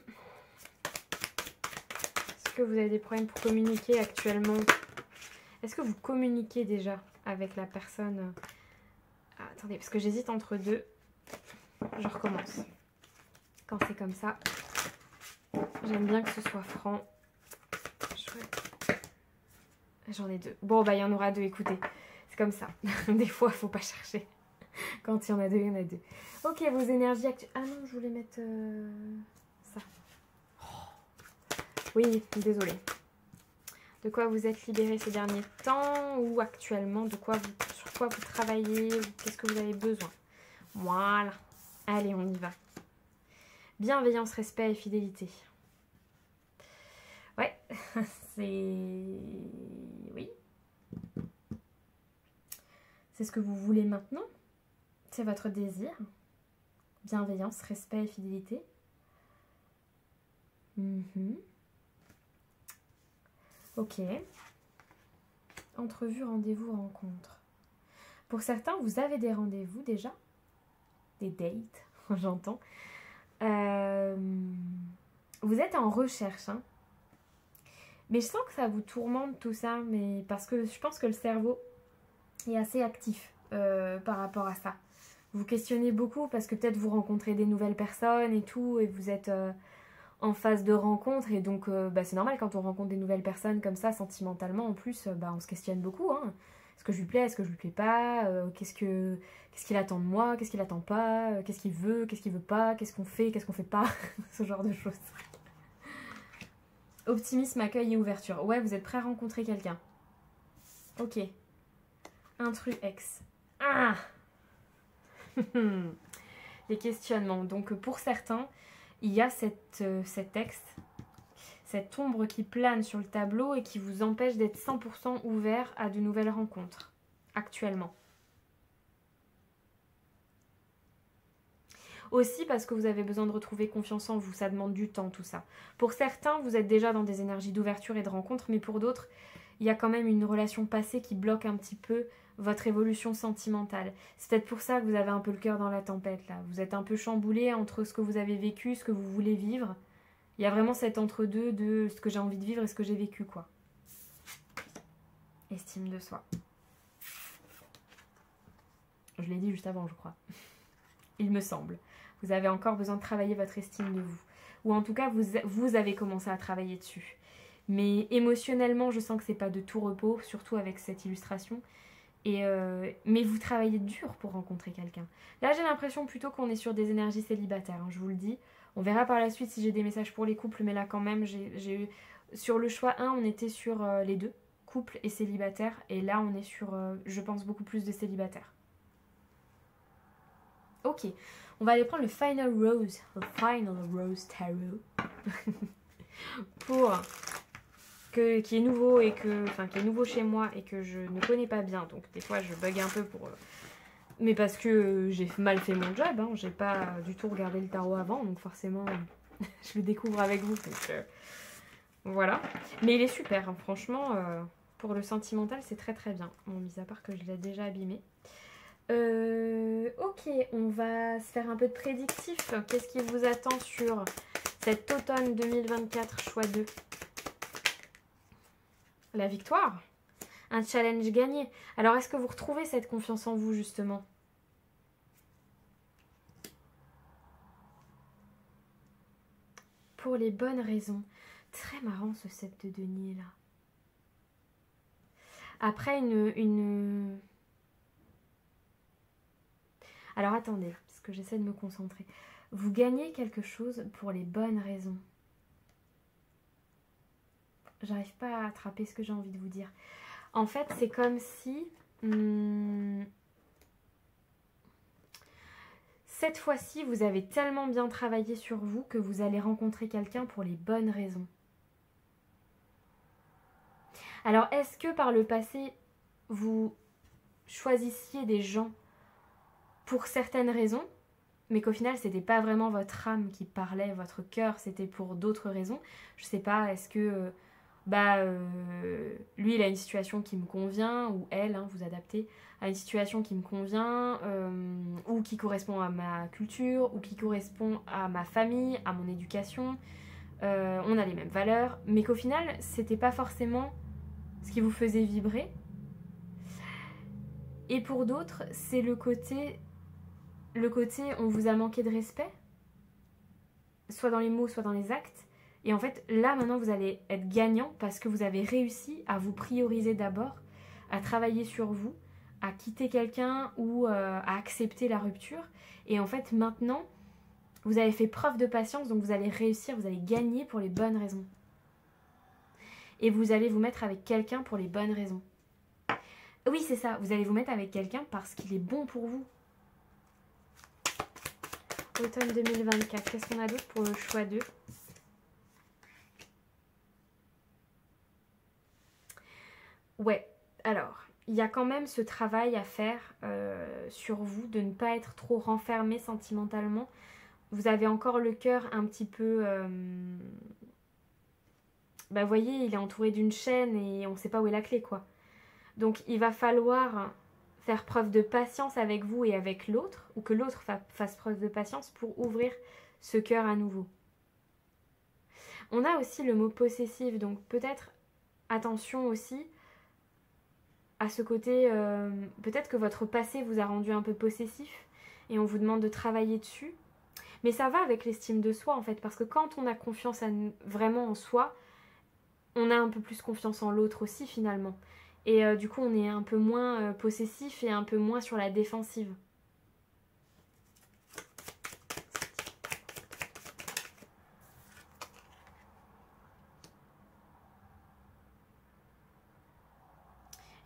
que vous avez des problèmes pour communiquer actuellement? Est-ce que vous communiquez déjà avec la personne? Ah, attendez, parce que j'hésite entre deux. Je recommence. Quand c'est comme ça, j'aime bien que ce soit franc. J'en ai deux. Bon, bah, il y en aura deux, écoutez. C'est comme ça. Des fois, il ne faut pas chercher. Quand il y en a deux, il y en a deux. Ok, vos énergies actuelles. Ah non, je voulais mettre ça. Oh. Oui, désolée. De quoi vous êtes libéré ces derniers temps ou actuellement, sur quoi vous travaillez ou qu'est-ce que vous avez besoin. Voilà. Allez, on y va. Bienveillance, respect et fidélité. Ouais, c'est... Oui. C'est ce que vous voulez maintenant. C'est votre désir. Bienveillance, respect et fidélité. Ok. Entrevue, rendez-vous, rencontre. Pour certains, vous avez des rendez-vous déjà. Des dates, j'entends. Vous êtes en recherche, hein. Mais je sens que ça vous tourmente tout ça, mais parce que je pense que le cerveau est assez actif par rapport à ça. Vous questionnez beaucoup parce que peut-être vous rencontrez des nouvelles personnes et tout, et vous êtes en phase de rencontre, et donc c'est normal quand on rencontre des nouvelles personnes comme ça, sentimentalement en plus, on se questionne beaucoup, hein. Est-ce que je lui plais, est-ce que je lui plais pas, qu'est-ce qu'il attend de moi, qu'est-ce qu'il attend pas, qu'est-ce qu'il veut pas, qu'est-ce qu'on fait pas, ce genre de choses. Optimisme, accueil et ouverture. Ouais, vous êtes prêt à rencontrer quelqu'un. Ok. Intrus ex. Ah. Les questionnements. Donc pour certains, il y a cet ex, cette ombre qui plane sur le tableau et qui vous empêche d'être 100% ouvert à de nouvelles rencontres, actuellement. Aussi parce que vous avez besoin de retrouver confiance en vous, ça demande du temps tout ça. Pour certains, vous êtes déjà dans des énergies d'ouverture et de rencontre, mais pour d'autres, il y a quand même une relation passée qui bloque un petit peu votre évolution sentimentale. C'est peut-être pour ça que vous avez un peu le cœur dans la tempête là. Vous êtes un peu chamboulé entre ce que vous avez vécu, ce que vous voulez vivre. Il y a vraiment cet entre-deux de ce que j'ai envie de vivre et ce que j'ai vécu, quoi. Estime de soi. Je l'ai dit juste avant, je crois. Il me semble. Vous avez encore besoin de travailler votre estime de vous. Ou en tout cas, vous avez commencé à travailler dessus. Mais émotionnellement, je sens que c'est pas de tout repos, surtout avec cette illustration. Mais vous travaillez dur pour rencontrer quelqu'un. Là, j'ai l'impression plutôt qu'on est sur des énergies célibataires, hein, je vous le dis. On verra par la suite si j'ai des messages pour les couples, mais là quand même, j'ai eu... Sur le choix 1, on était sur les deux, couple et célibataire. Et là, on est sur, je pense, beaucoup plus de célibataires. Ok, on va aller prendre le Final Rose Tarot. Qui est nouveau et qui est nouveau chez moi et que je ne connais pas bien. Donc des fois, je bug un peu pour... mais parce que j'ai mal fait mon job, hein. J'ai pas du tout regardé le tarot avant, donc forcément, je le découvre avec vous. Donc, voilà. Mais il est super, hein. Franchement, pour le sentimental, c'est très très bien. Bon, mis à part que je l'ai déjà abîmé. Ok, on va se faire un peu de prédictif. Qu'est-ce qui vous attend sur cet automne 2024, choix 2? La victoire, un challenge gagné. Alors, est-ce que vous retrouvez cette confiance en vous, justement? Pour les bonnes raisons. Très marrant, ce 7 de denier, là. Après, Alors, attendez, parce que j'essaie de me concentrer. Vous gagnez quelque chose pour les bonnes raisons. J'arrive pas à attraper ce que j'ai envie de vous dire. En fait, c'est comme si... cette fois-ci, vous avez tellement bien travaillé sur vous que vous allez rencontrer quelqu'un pour les bonnes raisons. Alors, est-ce que par le passé, vous choisissiez des gens pour certaines raisons, mais qu'au final, c'était pas vraiment votre âme qui parlait, votre cœur, c'était pour d'autres raisons? Je sais pas, est-ce que... lui il a une situation qui me convient, ou elle, hein, vous adaptez à une situation qui me convient, ou qui correspond à ma culture, ou qui correspond à ma famille, à mon éducation, on a les mêmes valeurs, mais qu'au final c'était pas forcément ce qui vous faisait vibrer. Et pour d'autres, c'est le côté on vous a manqué de respect, soit dans les mots, soit dans les actes. Et en fait, là, maintenant, vous allez être gagnant parce que vous avez réussi à vous prioriser d'abord, à travailler sur vous, à quitter quelqu'un ou à accepter la rupture. Et en fait, maintenant, vous avez fait preuve de patience, donc vous allez réussir, vous allez gagner pour les bonnes raisons. Et vous allez vous mettre avec quelqu'un pour les bonnes raisons. Oui, c'est ça, vous allez vous mettre avec quelqu'un parce qu'il est bon pour vous. automne 2024. Qu'est-ce qu'on a d'autre pour le choix 2? Ouais, alors, il y a quand même ce travail à faire sur vous, de ne pas être trop renfermé sentimentalement. Vous avez encore le cœur un petit peu... Bah, vous voyez, il est entouré d'une chaîne et on ne sait pas où est la clé, quoi. Donc, il va falloir faire preuve de patience avec vous et avec l'autre, ou que l'autre fasse preuve de patience pour ouvrir ce cœur à nouveau. On a aussi le mot possessif, donc peut-être attention aussi à ce côté, peut-être que votre passé vous a rendu un peu possessif et on vous demande de travailler dessus. Mais ça va avec l'estime de soi en fait, parce que quand on a confiance vraiment en soi, on a un peu plus confiance en l'autre aussi finalement. Et du coup on est un peu moins possessif et un peu moins sur la défensive.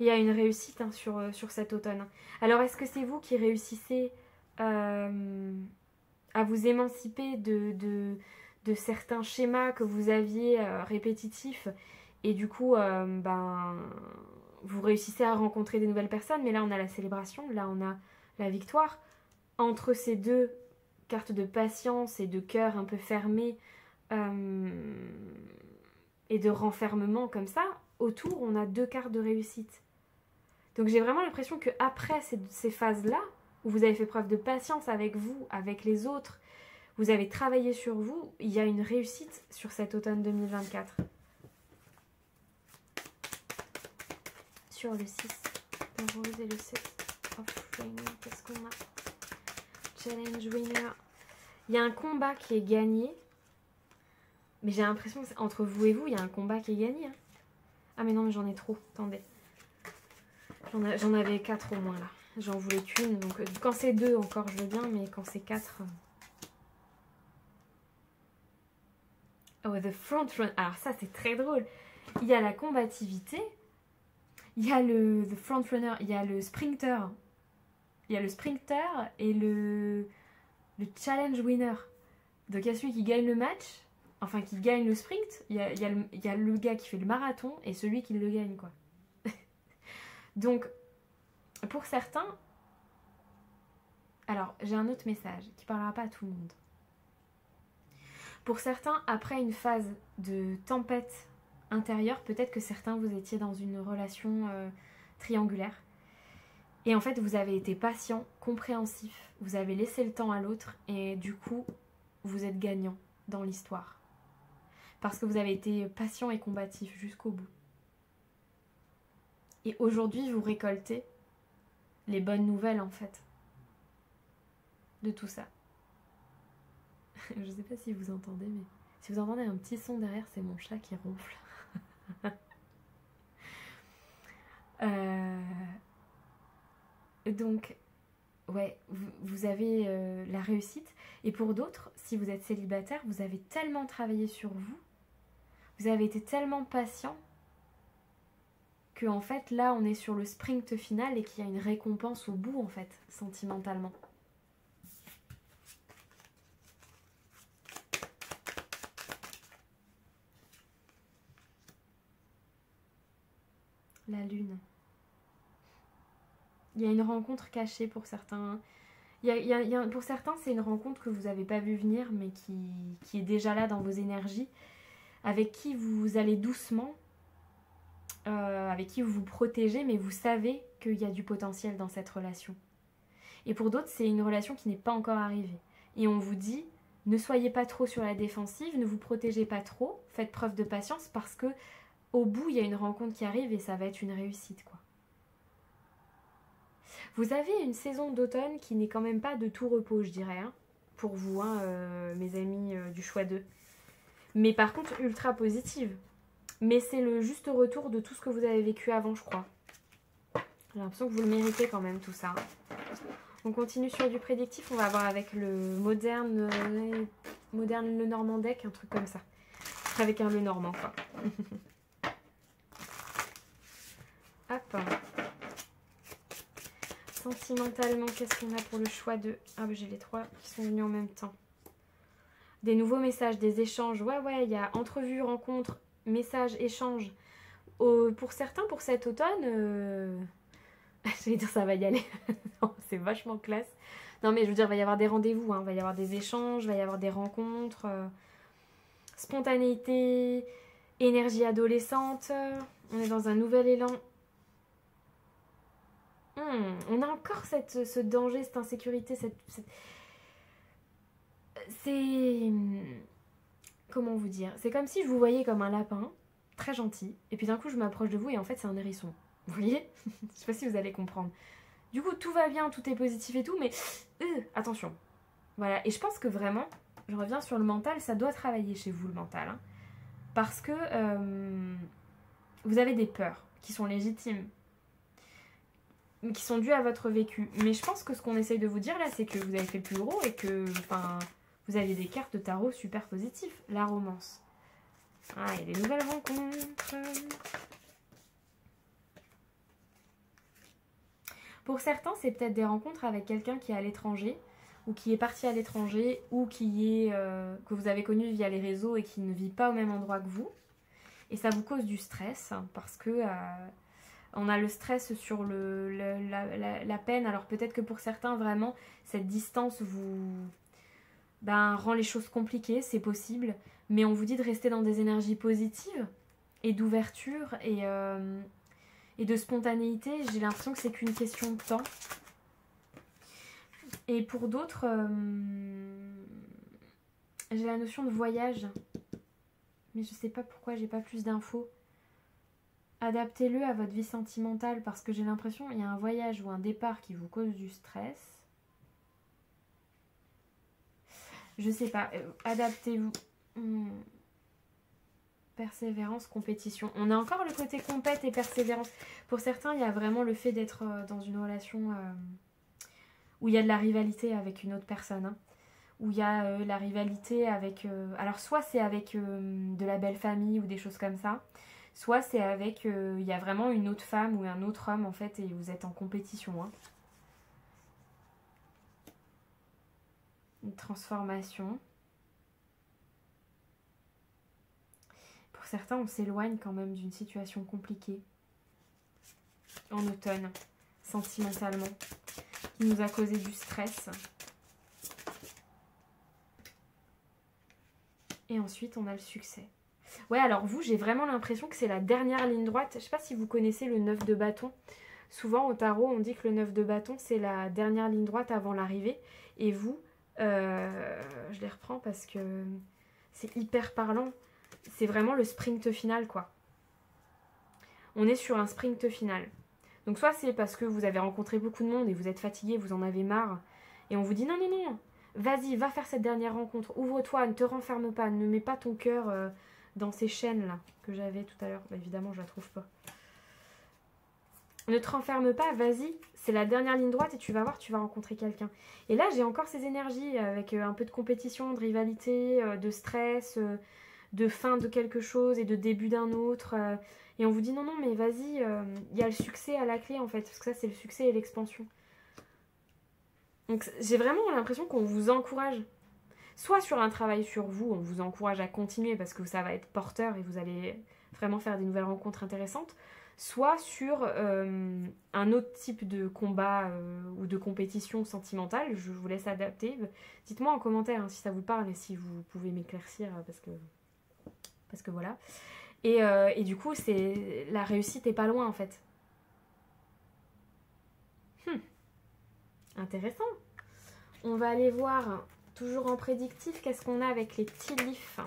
Il y a une réussite hein, sur cet automne. Alors est-ce que c'est vous qui réussissez à vous émanciper de certains schémas que vous aviez répétitifs et du coup vous réussissez à rencontrer des nouvelles personnes, mais là on a la célébration, là on a la victoire. Entre ces deux cartes de patience et de cœur un peu fermé et de renfermement comme ça, autour on a deux cartes de réussite. Donc j'ai vraiment l'impression qu'après ces phases-là, où vous avez fait preuve de patience avec vous, avec les autres, vous avez travaillé sur vous, il y a une réussite sur cet automne 2024. Sur le 6 de rose et le 7 of rain, qu'est-ce qu'on a? Challenge winner. Il y a un combat qui est gagné, mais j'ai l'impression qu'entre vous et vous, il y a un combat qui est gagné. Hein. Ah mais non, mais j'en ai trop, attendez. J'en avais 4 au moins là. J'en voulais qu'une. Donc quand c'est 2 encore je veux bien, mais quand c'est 4... Oh, the front run. Alors ça c'est très drôle. Il y a la combativité. Il y a the front runner. Il y a le sprinter. Il y a le sprinter et le challenge winner. Donc il y a celui qui gagne le match. Enfin qui gagne le sprint. Il y a le gars qui fait le marathon et celui qui le gagne quoi. Donc, pour certains, alors j'ai un autre message qui parlera pas à tout le monde. Pour certains, après une phase de tempête intérieure, peut-être que certains vous étiez dans une relation triangulaire. Et en fait, vous avez été patient, compréhensif, vous avez laissé le temps à l'autre et du coup, vous êtes gagnant dans l'histoire. Parce que vous avez été patient et combatif jusqu'au bout. Et aujourd'hui, vous récoltez les bonnes nouvelles, en fait, de tout ça. Je ne sais pas si vous entendez, mais si vous entendez un petit son derrière, c'est mon chat qui ronfle. Donc, ouais, vous avez la réussite. Et pour d'autres, si vous êtes célibataire, vous avez tellement travaillé sur vous, vous avez été tellement patient, que en fait là on est sur le sprint final et qu'il y a une récompense au bout en fait, sentimentalement. La lune. Il y a une rencontre cachée pour certains. Pour certains c'est une rencontre que vous n'avez pas vu venir mais qui est déjà là dans vos énergies, avec qui vous allez doucement. Avec qui vous vous protégez, mais vous savez qu'il y a du potentiel dans cette relation. Et pour d'autres, c'est une relation qui n'est pas encore arrivée. Et on vous dit, ne soyez pas trop sur la défensive, ne vous protégez pas trop, faites preuve de patience parce que au bout, il y a une rencontre qui arrive et ça va être une réussite, quoi. Vous avez une saison d'automne qui n'est quand même pas de tout repos, je dirais, hein, pour vous, hein, mes amis du choix 2. Mais par contre, ultra positive. Mais c'est le juste retour de tout ce que vous avez vécu avant, je crois. J'ai l'impression que vous le méritez quand même, tout ça. On continue sur du prédictif. On va voir avec le moderne le normand deck, un truc comme ça. Avec un le normand, quoi. Hop. sentimentalement, qu'est-ce qu'on a pour le choix de... Ah bah j'ai les 3 qui sont venus en même temps. Des nouveaux messages, des échanges. Ouais, il y a entrevue, rencontre, message, échange. Pour certains, pour cet automne, j'allais dire ça va y aller. Non, c'est vachement classe. Non mais je veux dire, il va y avoir des rendez-vous, hein. Il va y avoir des échanges, il va y avoir des rencontres. Spontanéité, énergie adolescente. On est dans un nouvel élan. On a encore ce danger, cette insécurité, c'est... Comment vous dire? C'est comme si je vous voyais comme un lapin, très gentil, et puis d'un coup je m'approche de vous et en fait c'est un hérisson. Vous voyez? Je sais pas si vous allez comprendre. Du coup tout va bien, tout est positif et tout, mais attention. Voilà, et je pense que vraiment, je reviens sur le mental, ça doit travailler chez vous le mental. Hein, parce que vous avez des peurs qui sont légitimes, qui sont dues à votre vécu. Mais je pense que ce qu'on essaye de vous dire là, c'est que vous avez fait le plus gros et que, enfin, vous avez des cartes de tarot super positives. La romance. Ah, il y a des nouvelles rencontres. Pour certains, c'est peut-être des rencontres avec quelqu'un qui est à l'étranger, ou qui est parti à l'étranger, ou qui est que vous avez connu via les réseaux et qui ne vit pas au même endroit que vous. Et ça vous cause du stress, parce que on a le stress sur la peine. Alors peut-être que pour certains, vraiment, cette distance vous rend les choses compliquées, c'est possible. Mais on vous dit de rester dans des énergies positives et d'ouverture et de spontanéité. J'ai l'impression que c'est qu'une question de temps. Et pour d'autres, j'ai la notion de voyage. Mais je sais pas pourquoi j'ai pas plus d'infos. Adaptez-le à votre vie sentimentale parce que j'ai l'impression qu'il y a un voyage ou un départ qui vous cause du stress. Je sais pas. Adaptez-vous. Persévérance, compétition. On a encore le côté compète et persévérance. Pour certains, il y a vraiment le fait d'être dans une relation où il y a de la rivalité avec une autre personne. Hein. Où il y a la rivalité avec... alors soit c'est avec de la belle famille ou des choses comme ça. Soit c'est avec... il y a vraiment une autre femme ou un autre homme en fait et vous êtes en compétition. Hein. Une transformation. Pour certains, on s'éloigne quand même d'une situation compliquée. En automne, sentimentalement. Qui nous a causé du stress. Et ensuite, on a le succès. Ouais, alors vous, j'ai vraiment l'impression que c'est la dernière ligne droite. Je sais pas si vous connaissez le 9 de bâton. Souvent, au tarot, on dit que le 9 de bâton, c'est la dernière ligne droite avant l'arrivée. Et vous, je les reprends parce que c'est hyper parlant. C'est vraiment le sprint final, quoi. On est sur un sprint final. Donc soit c'est parce que vous avez rencontré beaucoup de monde et vous êtes fatigué, vous en avez marre. Et on vous dit non, non, non. Vas-y, va faire cette dernière rencontre. Ouvre-toi, ne te renferme pas. Ne mets pas ton cœur dans ces chaînes-là que j'avais tout à l'heure. Bah, évidemment, je la trouve pas. Ne te renferme pas, vas-y. C'est la dernière ligne droite et tu vas voir, tu vas rencontrer quelqu'un. Et là, j'ai encore ces énergies avec un peu de compétition, de rivalité, de stress, de fin de quelque chose et de début d'un autre. Et on vous dit non, non, mais vas-y, il y a le succès à la clé en fait. Parce que ça, c'est le succès et l'expansion. Donc j'ai vraiment l'impression qu'on vous encourage, soit sur un travail sur vous, on vous encourage à continuer parce que ça va être porteur et vous allez vraiment faire des nouvelles rencontres intéressantes, soit sur un autre type de combat ou de compétition sentimentale. Je vous laisse adapter. Dites-moi en commentaire hein, si ça vous parle et si vous pouvez m'éclaircir parce que voilà. Et du coup, la réussite est pas loin en fait. Intéressant. On va aller voir, toujours en prédictif, qu'est-ce qu'on a avec les tea leaves.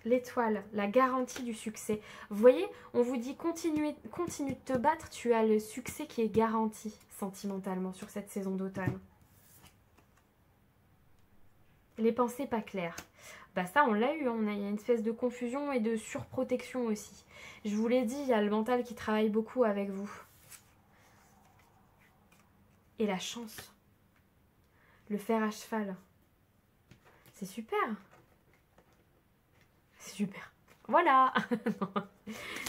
L'étoile, la garantie du succès. Vous voyez, on vous dit continue de te battre, tu as le succès qui est garanti sentimentalement sur cette saison d'automne. Les pensées pas claires. Bah ça, on l'a eu, il y a une espèce de confusion et de surprotection aussi. Je vous l'ai dit, il y a le mental qui travaille beaucoup avec vous. Et la chance. Le fer à cheval. C'est super. C'est super. Voilà.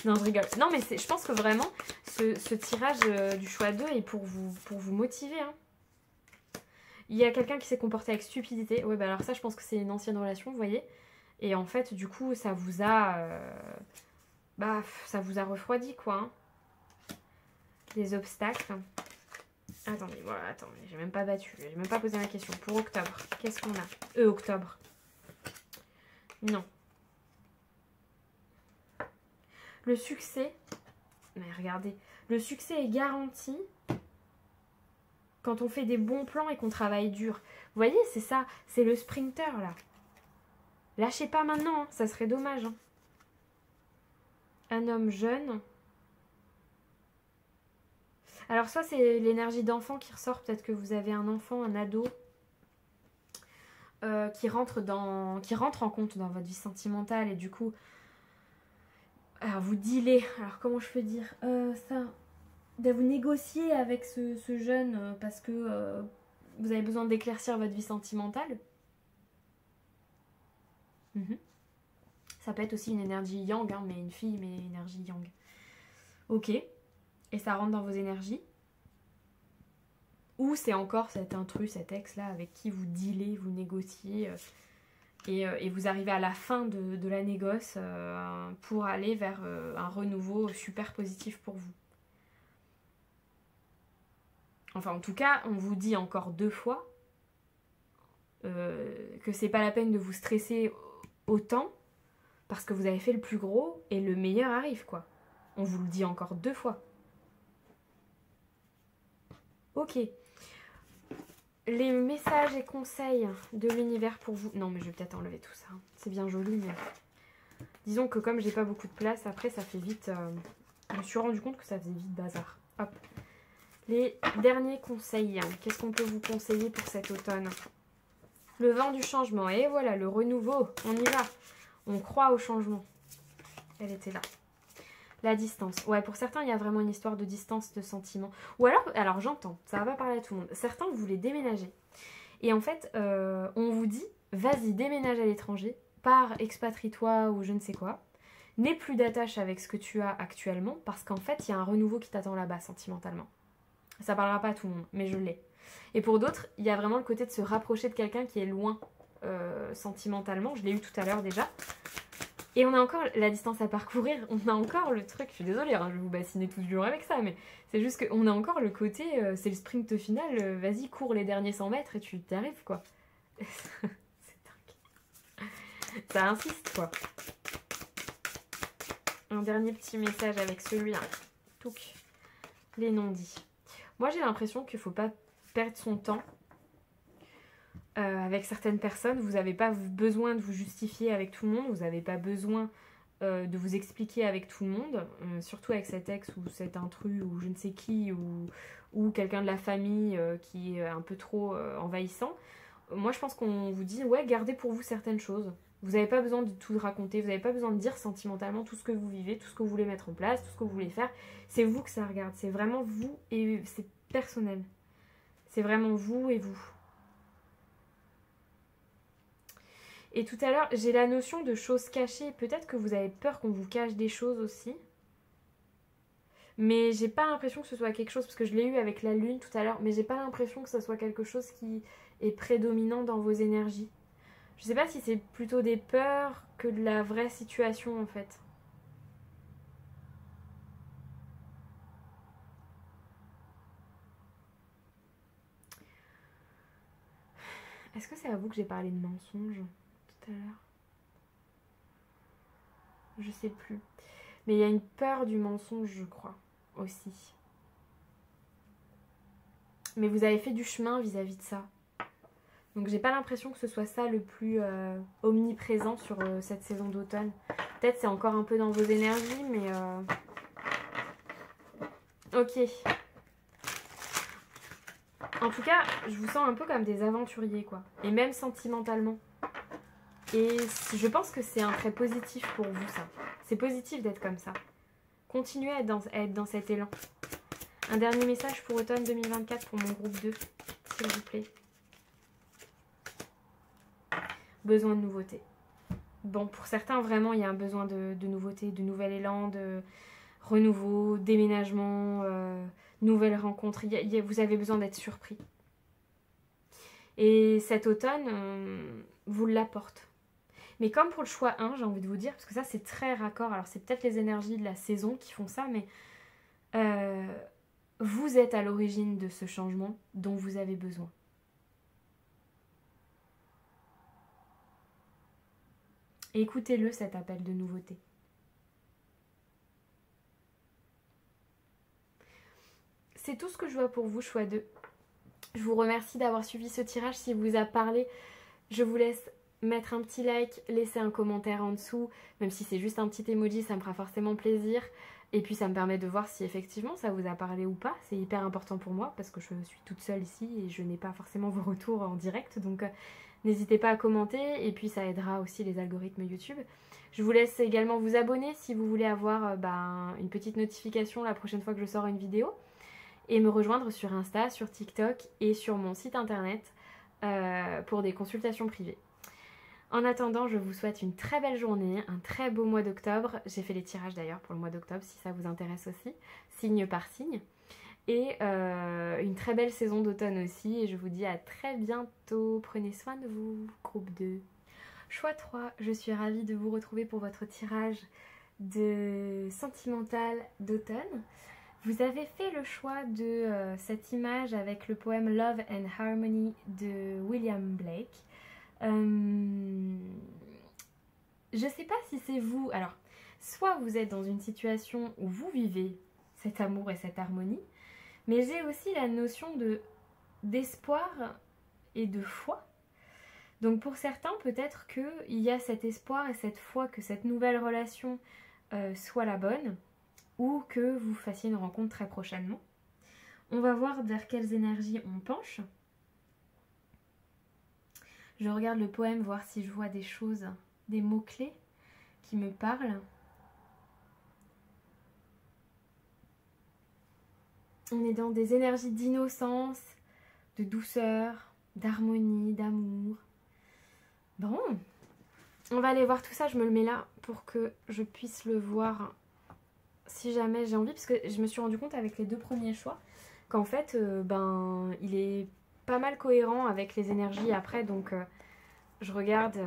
Non, je rigole. Non, mais je pense que vraiment, ce tirage du choix 2 est pour vous motiver. Hein. Il y a quelqu'un qui s'est comporté avec stupidité. Ouais, bah alors ça, je pense que c'est une ancienne relation, vous voyez. Et en fait, du coup, ça vous a... bah, ça vous a refroidi, quoi. Hein. Des obstacles. Attendez, voilà, attendez. J'ai même pas battu. J'ai même pas posé ma question. Pour octobre, qu'est-ce qu'on a? Octobre. Non. Le succès... Mais regardez. Le succès est garanti quand on fait des bons plans et qu'on travaille dur. Vous voyez, c'est ça. C'est le sprinter, là. Lâchez pas maintenant, hein, ça serait dommage. Hein. Un homme jeune. Alors soit c'est l'énergie d'enfant qui ressort, peut-être que vous avez un enfant, un ado, qui rentre en compte dans votre vie sentimentale et du coup, alors vous dealez, alors comment je peux dire ça, vous négocier avec ce jeune parce que vous avez besoin d'éclaircir votre vie sentimentale. Ça peut être aussi une énergie yang, hein, mais une fille, mais énergie yang. Ok. Et ça rentre dans vos énergies. Ou c'est encore cet intrus, cet ex-là, avec qui vous dealez, vous négociez, et vous arrivez à la fin de la négoce pour aller vers un renouveau super positif pour vous. Enfin, en tout cas, on vous dit encore 2 fois que c'est pas la peine de vous stresser autant parce que vous avez fait le plus gros et le meilleur arrive, quoi. On vous le dit encore 2 fois. Ok. Les messages et conseils de l'univers pour vous. Non, mais je vais peut-être enlever tout ça. C'est bien joli, mais... Disons que comme j'ai pas beaucoup de place, après ça fait vite... Je me suis rendu compte que ça faisait vite bazar. Hop. Les derniers conseils. Qu'est-ce qu'on peut vous conseiller pour cet automne? Le vent du changement. Et voilà, le renouveau. On y va. On croit au changement. Elle était là. La distance. Ouais, pour certains, il y a vraiment une histoire de distance, de sentiments. Ou alors j'entends, ça va pas parler à tout le monde. Certains, vous voulez déménager. Et en fait, on vous dit, vas-y, déménage à l'étranger, pars, expatrie-toi ou je ne sais quoi. N'aie plus d'attache avec ce que tu as actuellement, parce qu'en fait, il y a un renouveau qui t'attend là-bas, sentimentalement. Ça parlera pas à tout le monde, mais je l'ai. Et pour d'autres, il y a vraiment le côté de se rapprocher de quelqu'un qui est loin sentimentalement. Je l'ai eu tout à l'heure déjà. Et on a encore la distance à parcourir, on a encore le truc, je suis désolée, hein, je vais vous bassiner tout du long avec ça, mais c'est juste qu'on a encore le côté, c'est le sprint final, vas-y, cours les derniers 100 mètres et tu t'y arrives, quoi. C'est dingue. Ça insiste, quoi. Un dernier petit message avec celui-là. Touc. Les non-dits. Moi, j'ai l'impression qu'il ne faut pas perdre son temps avec certaines personnes. Vous n'avez pas besoin de vous justifier avec tout le monde. Vous n'avez pas besoin de vous expliquer avec tout le monde. Surtout avec cet ex ou cet intrus ou je ne sais qui ou quelqu'un de la famille qui est un peu trop envahissant. Moi, je pense qu'on vous dit, ouais, gardez pour vous certaines choses. Vous n'avez pas besoin de tout raconter. Vous n'avez pas besoin de dire sentimentalement tout ce que vous vivez, tout ce que vous voulez mettre en place, tout ce que vous voulez faire. C'est vous que ça regarde. C'est vraiment vous et c'est personnel. C'est vraiment vous et vous. Et tout à l'heure, j'ai la notion de choses cachées. Peut-être que vous avez peur qu'on vous cache des choses aussi. Mais j'ai pas l'impression que ce soit quelque chose, parce que je l'ai eu avec la lune tout à l'heure, mais j'ai pas l'impression que ce soit quelque chose qui est prédominant dans vos énergies. Je sais pas si c'est plutôt des peurs que de la vraie situation en fait. Est-ce que c'est à vous que j'ai parlé de mensonges tout à l'heure? Je sais plus. Mais il y a une peur du mensonge, je crois, aussi. Mais vous avez fait du chemin vis-à-vis de ça. Donc j'ai pas l'impression que ce soit ça le plus omniprésent sur cette saison d'automne. Peut-être c'est encore un peu dans vos énergies, mais... Ok. En tout cas, je vous sens un peu comme des aventuriers, quoi. Et même sentimentalement. Et je pense que c'est un trait positif pour vous, ça. C'est positif d'être comme ça. Continuez à être dans cet élan. Un dernier message pour automne 2024 pour mon groupe 2, s'il vous plaît. Besoin de nouveautés. bon, pour certains, vraiment, il y a un besoin de nouveauté, de nouvel élan, de renouveau, déménagement, nouvelles rencontres. Vous avez besoin d'être surpris. Et cet automne, vous l'apporte. Mais comme pour le choix 1, j'ai envie de vous dire, parce que ça c'est très raccord, alors c'est peut-être les énergies de la saison qui font ça, mais vous êtes à l'origine de ce changement dont vous avez besoin. Écoutez-le, cet appel de nouveauté. C'est tout ce que je vois pour vous, choix 2. Je vous remercie d'avoir suivi ce tirage. S'il vous a parlé, je vous laisse mettre un petit like, laisser un commentaire en dessous. Même si c'est juste un petit emoji, ça me fera forcément plaisir. Et puis ça me permet de voir si effectivement ça vous a parlé ou pas. C'est hyper important pour moi parce que je suis toute seule ici et je n'ai pas forcément vos retours en direct. Donc n'hésitez pas à commenter et puis ça aidera aussi les algorithmes YouTube. Je vous laisse également vous abonner si vous voulez avoir une petite notification la prochaine fois que je sors une vidéo. Et me rejoindre sur Insta, sur TikTok et sur mon site internet pour des consultations privées. En attendant, je vous souhaite une très belle journée, un très beau mois d'octobre. J'ai fait les tirages d'ailleurs pour le mois d'octobre si ça vous intéresse aussi, signe par signe. Et une très belle saison d'automne aussi. Et je vous dis à très bientôt. Prenez soin de vous, groupe 2. Choix 3, je suis ravie de vous retrouver pour votre tirage de sentimental d'automne. Vous avez fait le choix de cette image avec le poème Love and Harmony de William Blake. Je sais pas si c'est vous. Alors, soit vous êtes dans une situation où vous vivez cet amour et cette harmonie, mais j'ai aussi la notion d'espoir et de foi. Donc pour certains, peut-être qu'il y a cet espoir et cette foi que cette nouvelle relation soit la bonne, ou que vous fassiez une rencontre très prochainement. On va voir vers quelles énergies on penche. Je regarde le poème, voir si je vois des choses, des mots-clés qui me parlent. On est dans des énergies d'innocence, de douceur, d'harmonie, d'amour. Bon, on va aller voir tout ça, je me le mets là pour que je puisse le voir si jamais j'ai envie, parce que je me suis rendu compte avec les 2 premiers choix qu'en fait il est pas mal cohérent avec les énergies après, donc je le regarde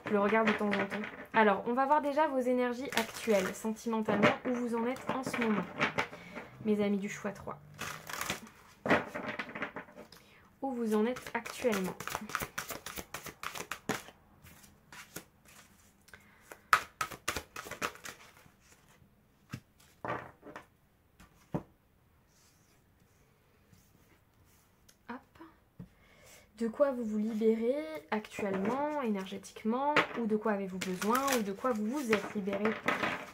de temps en temps. Alors on va voir déjà vos énergies actuelles sentimentalement, où vous en êtes en ce moment, mes amis du choix 3, où vous en êtes actuellement. De quoi vous vous libérez actuellement, énergétiquement, ou de quoi avez-vous besoin, ou de quoi vous vous êtes libéré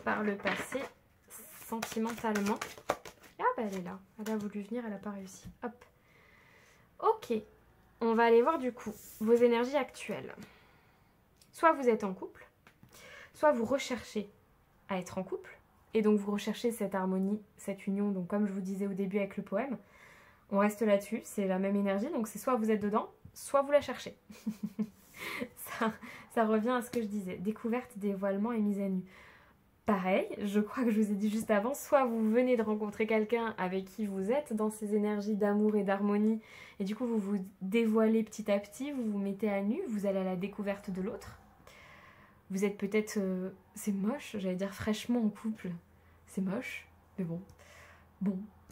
par le passé, sentimentalement. Ah bah elle est là, elle a voulu venir, elle n'a pas réussi. Hop. Ok, on va aller voir du coup vos énergies actuelles. Soit vous êtes en couple, soit vous recherchez à être en couple, et donc vous recherchez cette harmonie, cette union, donc comme je vous disais au début avec le poème, on reste là-dessus, c'est la même énergie, donc c'est soit vous êtes dedans, soit vous la cherchez. ça revient à ce que je disais, découverte, dévoilement et mise à nu. Pareil, je crois que je vous ai dit juste avant, soit vous venez de rencontrer quelqu'un avec qui vous êtes dans ces énergies d'amour et d'harmonie, et du coup vous vous dévoilez petit à petit, vous vous mettez à nu, vous allez à la découverte de l'autre. Vous êtes peut-être, c'est moche, j'allais dire fraîchement en couple. C'est moche, mais bon,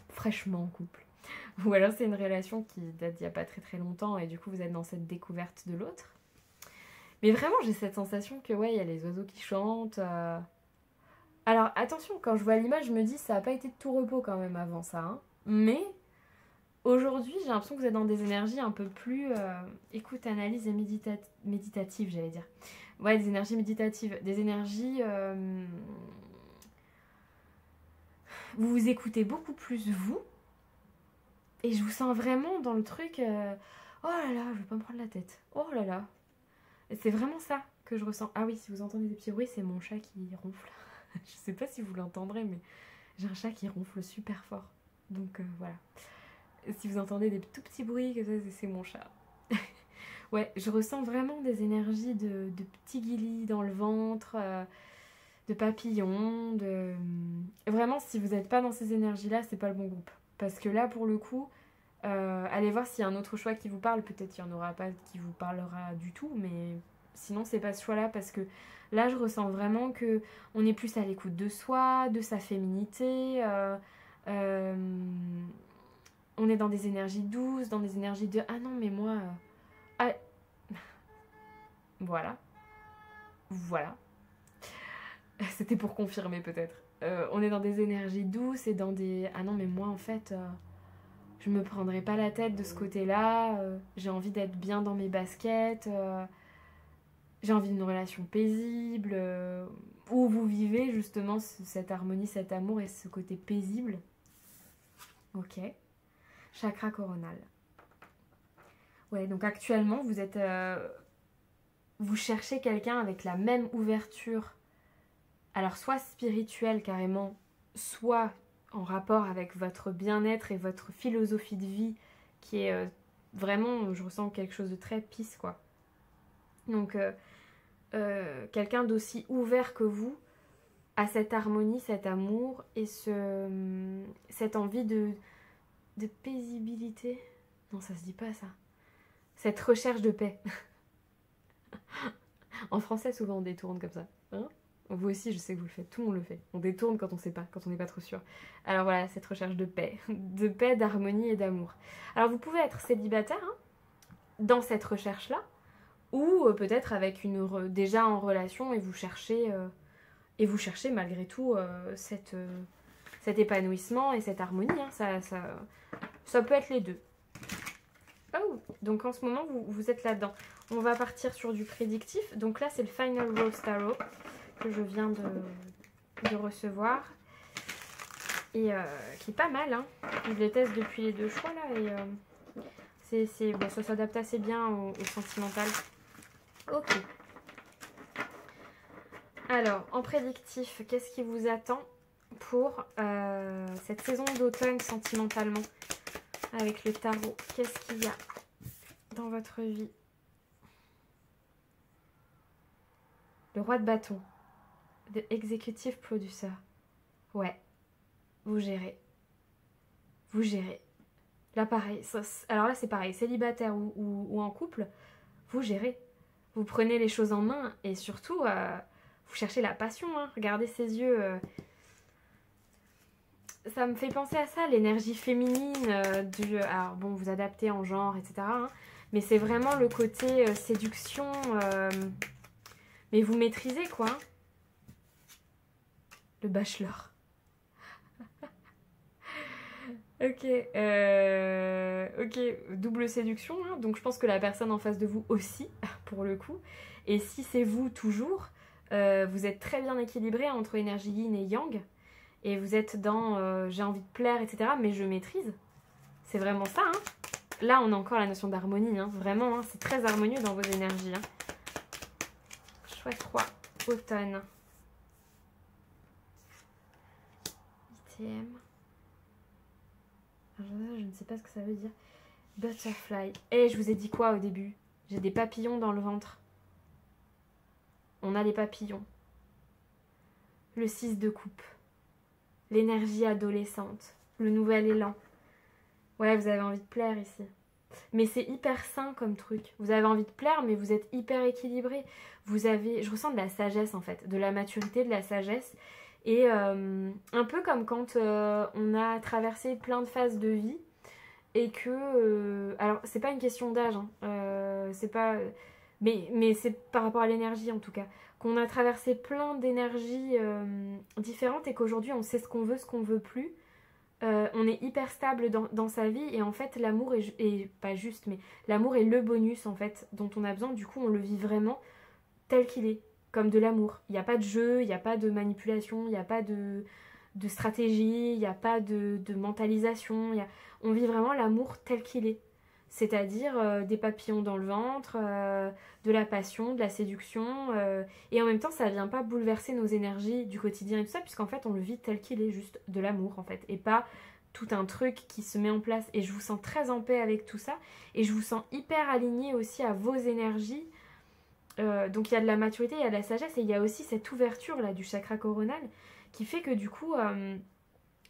fraîchement en couple. Ou alors c'est une relation qui date d'il n'y a pas très très longtemps et du coup vous êtes dans cette découverte de l'autre. Mais vraiment j'ai cette sensation que ouais, il y a les oiseaux qui chantent. Alors attention, quand je vois l'image, je me dis ça n'a pas été de tout repos quand même avant ça. Hein. Mais aujourd'hui j'ai l'impression que vous êtes dans des énergies un peu plus écoute, analyse et méditative, j'allais dire. Ouais, des énergies méditatives, des énergies... vous vous écoutez beaucoup plus vous. Et je vous sens vraiment dans le truc, oh là là, je vais pas me prendre la tête, oh là là. C'est vraiment ça que je ressens. Ah oui, si vous entendez des petits bruits, c'est mon chat qui ronfle. Je sais pas si vous l'entendrez, mais j'ai un chat qui ronfle super fort. Donc voilà. Si vous entendez des tout petits bruits, c'est mon chat. Ouais, je ressens vraiment des énergies de petits guilis dans le ventre, de papillons, de... Vraiment, si vous n'êtes pas dans ces énergies-là, c'est pas le bon groupe. Parce que là, pour le coup, allez voir s'il y a un autre choix qui vous parle. Peut-être qu'il n'y en aura pas qui vous parlera du tout, mais sinon, c'est pas ce choix-là. Parce que là, je ressens vraiment que on est plus à l'écoute de soi, de sa féminité. Euh, on est dans des énergies douces, dans des énergies de ah non, mais moi. Ah, voilà. Voilà. C'était pour confirmer peut-être. On est dans des énergies douces et dans des... Ah non mais moi en fait, je me prendrai pas la tête de ce côté-là. J'ai envie d'être bien dans mes baskets. J'ai envie d'une relation paisible. Où vous vivez justement cette harmonie, cet amour et ce côté paisible. Ok. Chakra coronal. Ouais, donc actuellement vous êtes... vous cherchez quelqu'un avec la même ouverture. Alors soit spirituel carrément, soit en rapport avec votre bien-être et votre philosophie de vie qui est vraiment, je ressens quelque chose de très peace quoi. Donc quelqu'un d'aussi ouvert que vous à cette harmonie, cet amour et cette envie de paisibilité. Non, ça se dit pas ça. Cette recherche de paix. En français, souvent on détourne comme ça. Hein? Vous aussi, je sais que vous le faites, tout le monde le fait. On détourne quand on sait pas, quand on n'est pas trop sûr. Alors voilà, cette recherche de paix, d'harmonie et d'amour. Alors vous pouvez être célibataire hein, dans cette recherche-là, ou peut-être avec déjà en relation et vous cherchez malgré tout cet épanouissement et cette harmonie. Hein, ça peut être les deux. Oh, donc en ce moment, vous êtes là-dedans. On va partir sur du prédictif. Donc là, c'est le Final Rose Tarot que je viens de recevoir. Et qui est pas mal. Hein. Je les teste depuis les deux choix là. Et bon, ça s'adapte assez bien au sentimental. Ok. Alors, en prédictif, qu'est-ce qui vous attend pour cette saison d'automne sentimentalement avec le tarot? Qu'est-ce qu'il y a dans votre vie? Le roi de bâton. The Executive Producer. Ouais. Vous gérez. Vous gérez. Là, pareil. Alors là, c'est pareil. Célibataire ou en couple, vous gérez. Vous prenez les choses en main et surtout, vous cherchez la passion. Hein. Regardez ses yeux. Ça me fait penser à ça, l'énergie féminine. Alors bon, vous adaptez en genre, etc. Hein, mais c'est vraiment le côté séduction. Mais vous maîtrisez, quoi. Hein. Le bachelor. Ok, double séduction, hein. Donc je pense que la personne en face de vous aussi, pour le coup. Et si c'est vous toujours, vous êtes très bien équilibré entre énergie yin et yang. Et vous êtes dans j'ai envie de plaire, etc. Mais je maîtrise. C'est vraiment ça, hein. Là, on a encore la notion d'harmonie, hein. Vraiment, hein, c'est très harmonieux dans vos énergies. Hein. Choix 3, automne. ITM. Je ne sais pas ce que ça veut dire. Butterfly. Eh, je vous ai dit quoi au début? J'ai des papillons dans le ventre. On a les papillons. Le 6 de coupe. L'énergie adolescente. Le nouvel élan. Ouais, vous avez envie de plaire ici. Mais c'est hyper sain comme truc. Vous avez envie de plaire, mais vous êtes hyper équilibré. Je ressens de la sagesse en fait. De la maturité, de la sagesse. Et un peu comme quand on a traversé plein de phases de vie et que... alors, c'est pas une question d'âge, hein, c'est pas... Mais c'est par rapport à l'énergie en tout cas. Qu'on a traversé plein d'énergies différentes et qu'aujourd'hui on sait ce qu'on veut plus. On est hyper stable dans sa vie et en fait l'amour est pas juste, mais l'amour est le bonus en fait dont on a besoin. Du coup, on le vit vraiment tel qu'il est. Comme de l'amour. Il n'y a pas de jeu, il n'y a pas de manipulation, il n'y a pas de stratégie, il n'y a pas de mentalisation. On vit vraiment l'amour tel qu'il est. C'est-à-dire des papillons dans le ventre, de la passion, de la séduction. Et en même temps, ça ne vient pas bouleverser nos énergies du quotidien et tout ça, puisqu'en fait, on le vit tel qu'il est, juste de l'amour en fait. Et pas tout un truc qui se met en place et je vous sens très en paix avec tout ça et je vous sens hyper aligné aussi à vos énergies. Donc il y a de la maturité, il y a de la sagesse et il y a aussi cette ouverture là du chakra coronal qui fait que du coup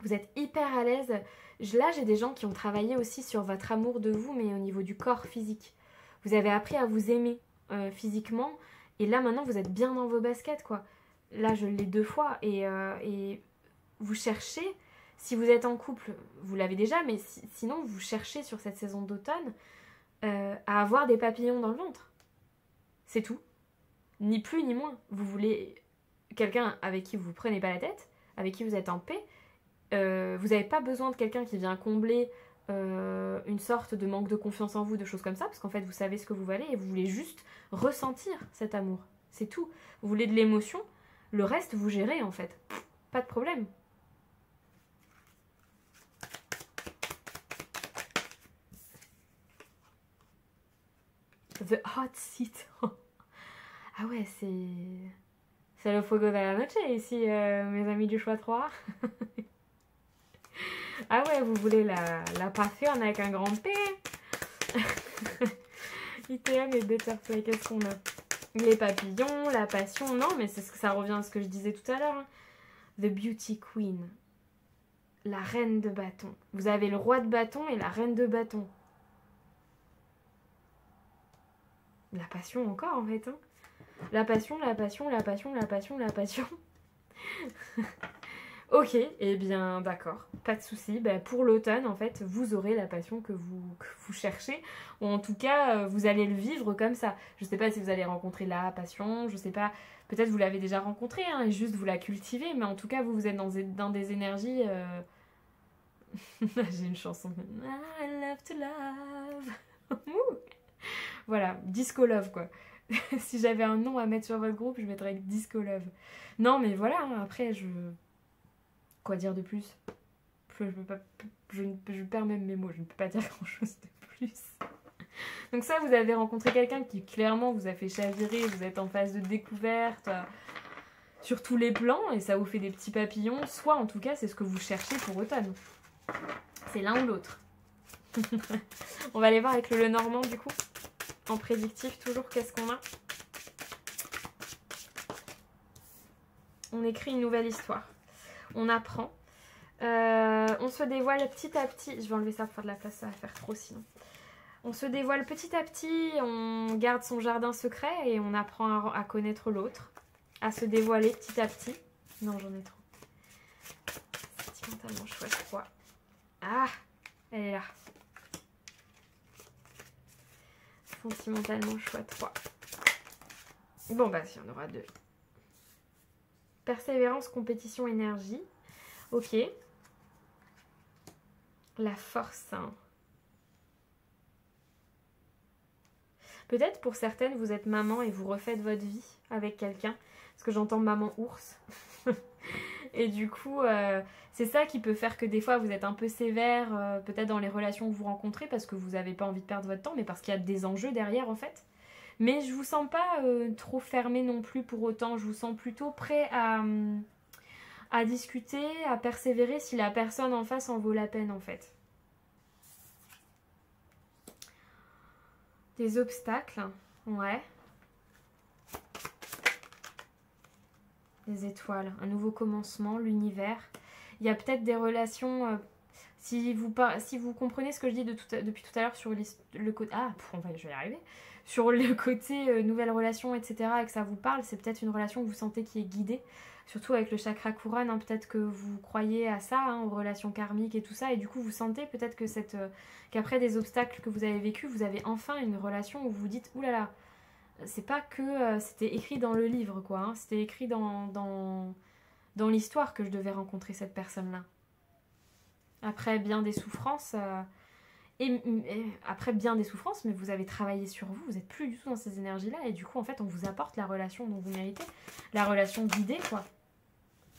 vous êtes hyper à l'aise. Là j'ai des gens qui ont travaillé aussi sur votre amour de vous mais au niveau du corps physique. Vous avez appris à vous aimer physiquement et là maintenant vous êtes bien dans vos baskets quoi. Là je l'ai 2 fois et vous cherchez, si vous êtes en couple, vous l'avez déjà, mais sinon vous cherchez sur cette saison d'automne à avoir des papillons dans le ventre. C'est tout. Ni plus ni moins. Vous voulez quelqu'un avec qui vous ne prenez pas la tête, avec qui vous êtes en paix. Vous n'avez pas besoin de quelqu'un qui vient combler une sorte de manque de confiance en vous, de choses comme ça, parce qu'en fait vous savez ce que vous valez et vous voulez juste ressentir cet amour. C'est tout. Vous voulez de l'émotion, le reste vous gérez en fait. Pas de problème. The hot seat. Ah ouais, c'est le fuego de la noche ici, mes amis du choix 3. Ah ouais, vous voulez la passion avec un grand P. ITM et Butterfly, qu'est-ce qu'on a? Les papillons, la passion, non, mais ça revient à ce que je disais tout à l'heure. Hein. The Beauty Queen. La reine de bâton. Vous avez le roi de bâton et la reine de bâton. La passion encore en fait. Hein. La passion, la passion, la passion, la passion, la passion. Ok, eh bien d'accord, pas de souci. Bah, pour l'automne, en fait, vous aurez la passion que vous cherchez. Ou en tout cas, vous allez le vivre comme ça. Je sais pas si vous allez rencontrer la passion, je sais pas. Peut-être vous l'avez déjà rencontrée, hein, et juste vous la cultivez. Mais en tout cas, vous êtes dans des énergies... J'ai une chanson. I love to love. Voilà, Disco Love quoi. Si j'avais un nom à mettre sur votre groupe, je mettrais Disco Love. Non mais voilà, hein, après quoi dire de plus? Je perds même mes mots, je ne peux pas dire grand chose de plus. Donc ça, vous avez rencontré quelqu'un qui clairement vous a fait chavirer, vous êtes en phase de découverte sur tous les plans et ça vous fait des petits papillons, soit en tout cas c'est ce que vous cherchez pour automne. C'est l'un ou l'autre. On va aller voir avec le Lenormand du coup. En prédictif, toujours, qu'est-ce qu'on a? On écrit une nouvelle histoire. On apprend. On se dévoile petit à petit. Je vais enlever ça pour faire de la place, ça va faire trop sinon. On se dévoile petit à petit, on garde son jardin secret et on apprend à connaître l'autre. À se dévoiler petit à petit. Non, j'en ai trop. Sentimentalement chouette 3. Ah, elle est là. Sentimentalement choix 3. Bon bah si, on aura 2. Persévérance, compétition, énergie. Ok. La force. Hein. Peut-être pour certaines, vous êtes maman et vous refaites votre vie avec quelqu'un. Parce que j'entends maman ours. Et du coup, c'est ça qui peut faire que des fois vous êtes un peu sévère, peut-être dans les relations que vous rencontrez, parce que vous n'avez pas envie de perdre votre temps, mais parce qu'il y a des enjeux derrière en fait. Mais je vous sens pas trop fermé non plus pour autant, je vous sens plutôt prêt à discuter, à persévérer si la personne en face en vaut la peine en fait. Des obstacles, ouais. Les étoiles, un nouveau commencement, l'univers. Il y a peut-être des relations... si vous comprenez ce que je dis depuis tout à l'heure sur le côté... Ah, je vais y arriver. Sur le côté nouvelle relation, etc. et que ça vous parle, c'est peut-être une relation que vous sentez qui est guidée. Surtout avec le chakra couronne, hein, peut-être que vous croyez à ça, hein, aux relations karmiques et tout ça. Et du coup, vous sentez peut-être que qu'après des obstacles que vous avez vécus, vous avez enfin une relation où vous vous dites « Ouh là là !» C'est pas que c'était écrit dans le livre, quoi. Hein. C'était écrit dans l'histoire que je devais rencontrer cette personne-là. Après bien des souffrances, et après bien des souffrances, mais vous avez travaillé sur vous, vous n'êtes plus du tout dans ces énergies-là, et du coup, en fait, on vous apporte la relation dont vous méritez, la relation guidée, quoi.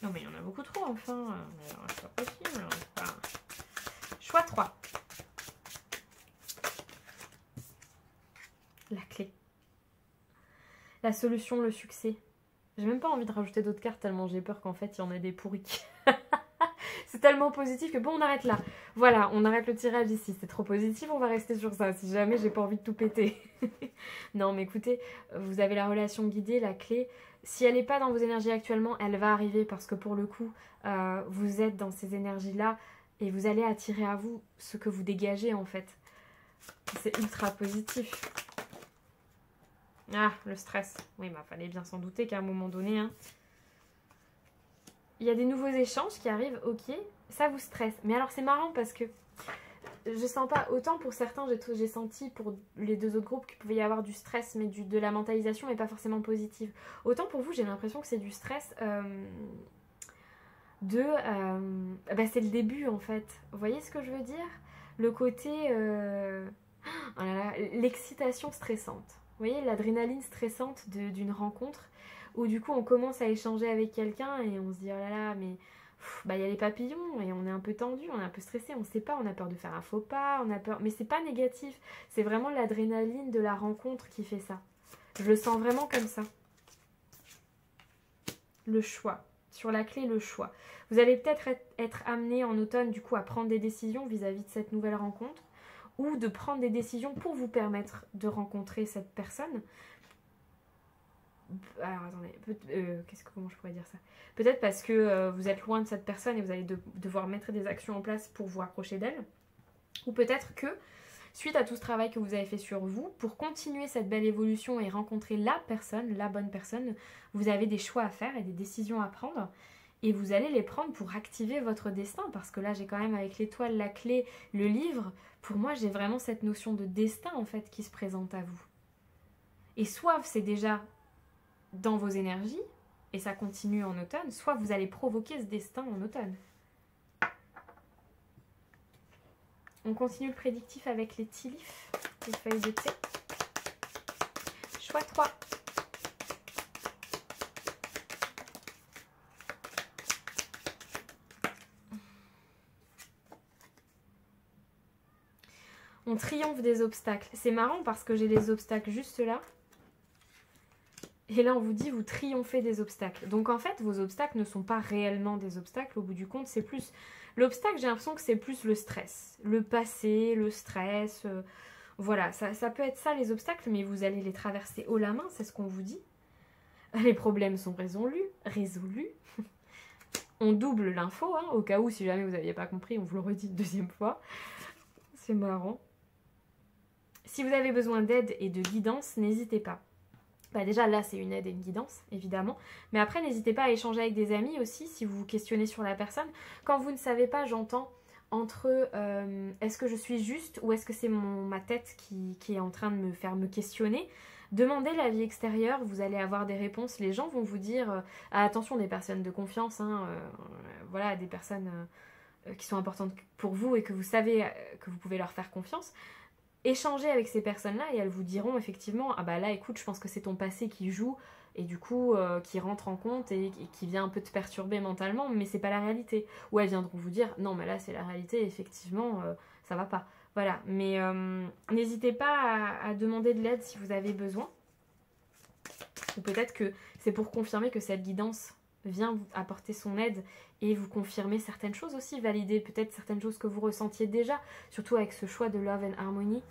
Non, mais il y en a beaucoup trop, enfin. C'est pas possible. Enfin... Choix 3. La clé. La solution, le succès. J'ai même pas envie de rajouter d'autres cartes tellement j'ai peur qu'en fait il y en ait des pourris. C'est tellement positif que bon, on arrête là. Voilà, on arrête le tirage ici. C'est trop positif, on va rester sur ça. Si jamais j'ai pas envie de tout péter. Non, mais écoutez, vous avez la relation guidée, la clé. Si elle n'est pas dans vos énergies actuellement, elle va arriver parce que pour le coup, vous êtes dans ces énergies-là et vous allez attirer à vous ce que vous dégagez en fait. C'est ultra positif. Ah, le stress. Oui, bah fallait bien s'en douter qu'à un moment donné, hein. Il y a des nouveaux échanges qui arrivent, ok, ça vous stresse. Mais alors c'est marrant parce que je sens pas, autant pour certains j'ai senti pour les deux autres groupes qu'il pouvait y avoir du stress, mais de la mentalisation, mais pas forcément positive. Autant pour vous, j'ai l'impression que c'est du stress bah c'est le début en fait. Vous voyez ce que je veux dire? Le côté, oh là là, l'excitation stressante. Vous voyez, l'adrénaline stressante d'une rencontre où du coup on commence à échanger avec quelqu'un et on se dit oh là là, mais bah il y a les papillons et on est un peu tendu, on est un peu stressé, on sait pas, on a peur de faire un faux pas, on a peur, mais c'est pas négatif, c'est vraiment l'adrénaline de la rencontre qui fait ça. Je le sens vraiment comme ça. Le choix. Sur la clé, le choix. Vous allez peut-être être amené en automne du coup à prendre des décisions vis-à-vis de cette nouvelle rencontre ou de prendre des décisions pour vous permettre de rencontrer cette personne. Alors attendez, comment je pourrais dire ça? Peut-être parce que vous êtes loin de cette personne et vous allez devoir mettre des actions en place pour vous rapprocher d'elle. Ou peut-être que, suite à tout ce travail que vous avez fait sur vous, pour continuer cette belle évolution et rencontrer la personne, la bonne personne, vous avez des choix à faire et des décisions à prendre. Et vous allez les prendre pour activer votre destin. Parce que là, j'ai quand même avec l'étoile, la clé, le livre. Pour moi, j'ai vraiment cette notion de destin en fait qui se présente à vous. Et soit c'est déjà dans vos énergies, et ça continue en automne, soit vous allez provoquer ce destin en automne. On continue le prédictif avec les tea leaves, les feuilles de thé. Choix 3. On triomphe des obstacles. C'est marrant parce que j'ai les obstacles juste là. Et là, on vous dit, vous triomphez des obstacles. Donc, en fait, vos obstacles ne sont pas réellement des obstacles. Au bout du compte, c'est plus... L'obstacle, j'ai l'impression que c'est plus le stress. Le passé, le stress. Voilà, ça peut être ça, les obstacles, mais vous allez les traverser haut la main, c'est ce qu'on vous dit. Les problèmes sont résolus. On double l'info, hein, au cas où, si jamais vous n'aviez pas compris, on vous le redit une deuxième fois. C'est marrant. Si vous avez besoin d'aide et de guidance, n'hésitez pas. Bah déjà là c'est une aide et une guidance évidemment, mais après n'hésitez pas à échanger avec des amis aussi si vous vous questionnez sur la personne. Quand vous ne savez pas, j'entends entre est-ce que je suis juste ou est-ce que c'est ma tête qui est en train de me faire me questionner. Demandez l'avis extérieur, vous allez avoir des réponses, les gens vont vous dire attention, des personnes de confiance, hein, voilà, des personnes qui sont importantes pour vous et que vous savez que vous pouvez leur faire confiance. Échangez avec ces personnes-là et elles vous diront effectivement ah bah là écoute, je pense que c'est ton passé qui joue et du coup qui rentre en compte et qui vient un peu te perturber mentalement, mais c'est pas la réalité. Ou elles viendront vous dire non mais là c'est la réalité, effectivement ça va pas. Voilà, mais n'hésitez pas à demander de l'aide si vous avez besoin. Ou peut-être que c'est pour confirmer que cette guidance vient vous apporter son aide et vous confirmer certaines choses aussi, valider peut-être certaines choses que vous ressentiez déjà, surtout avec ce choix de Love and Harmony.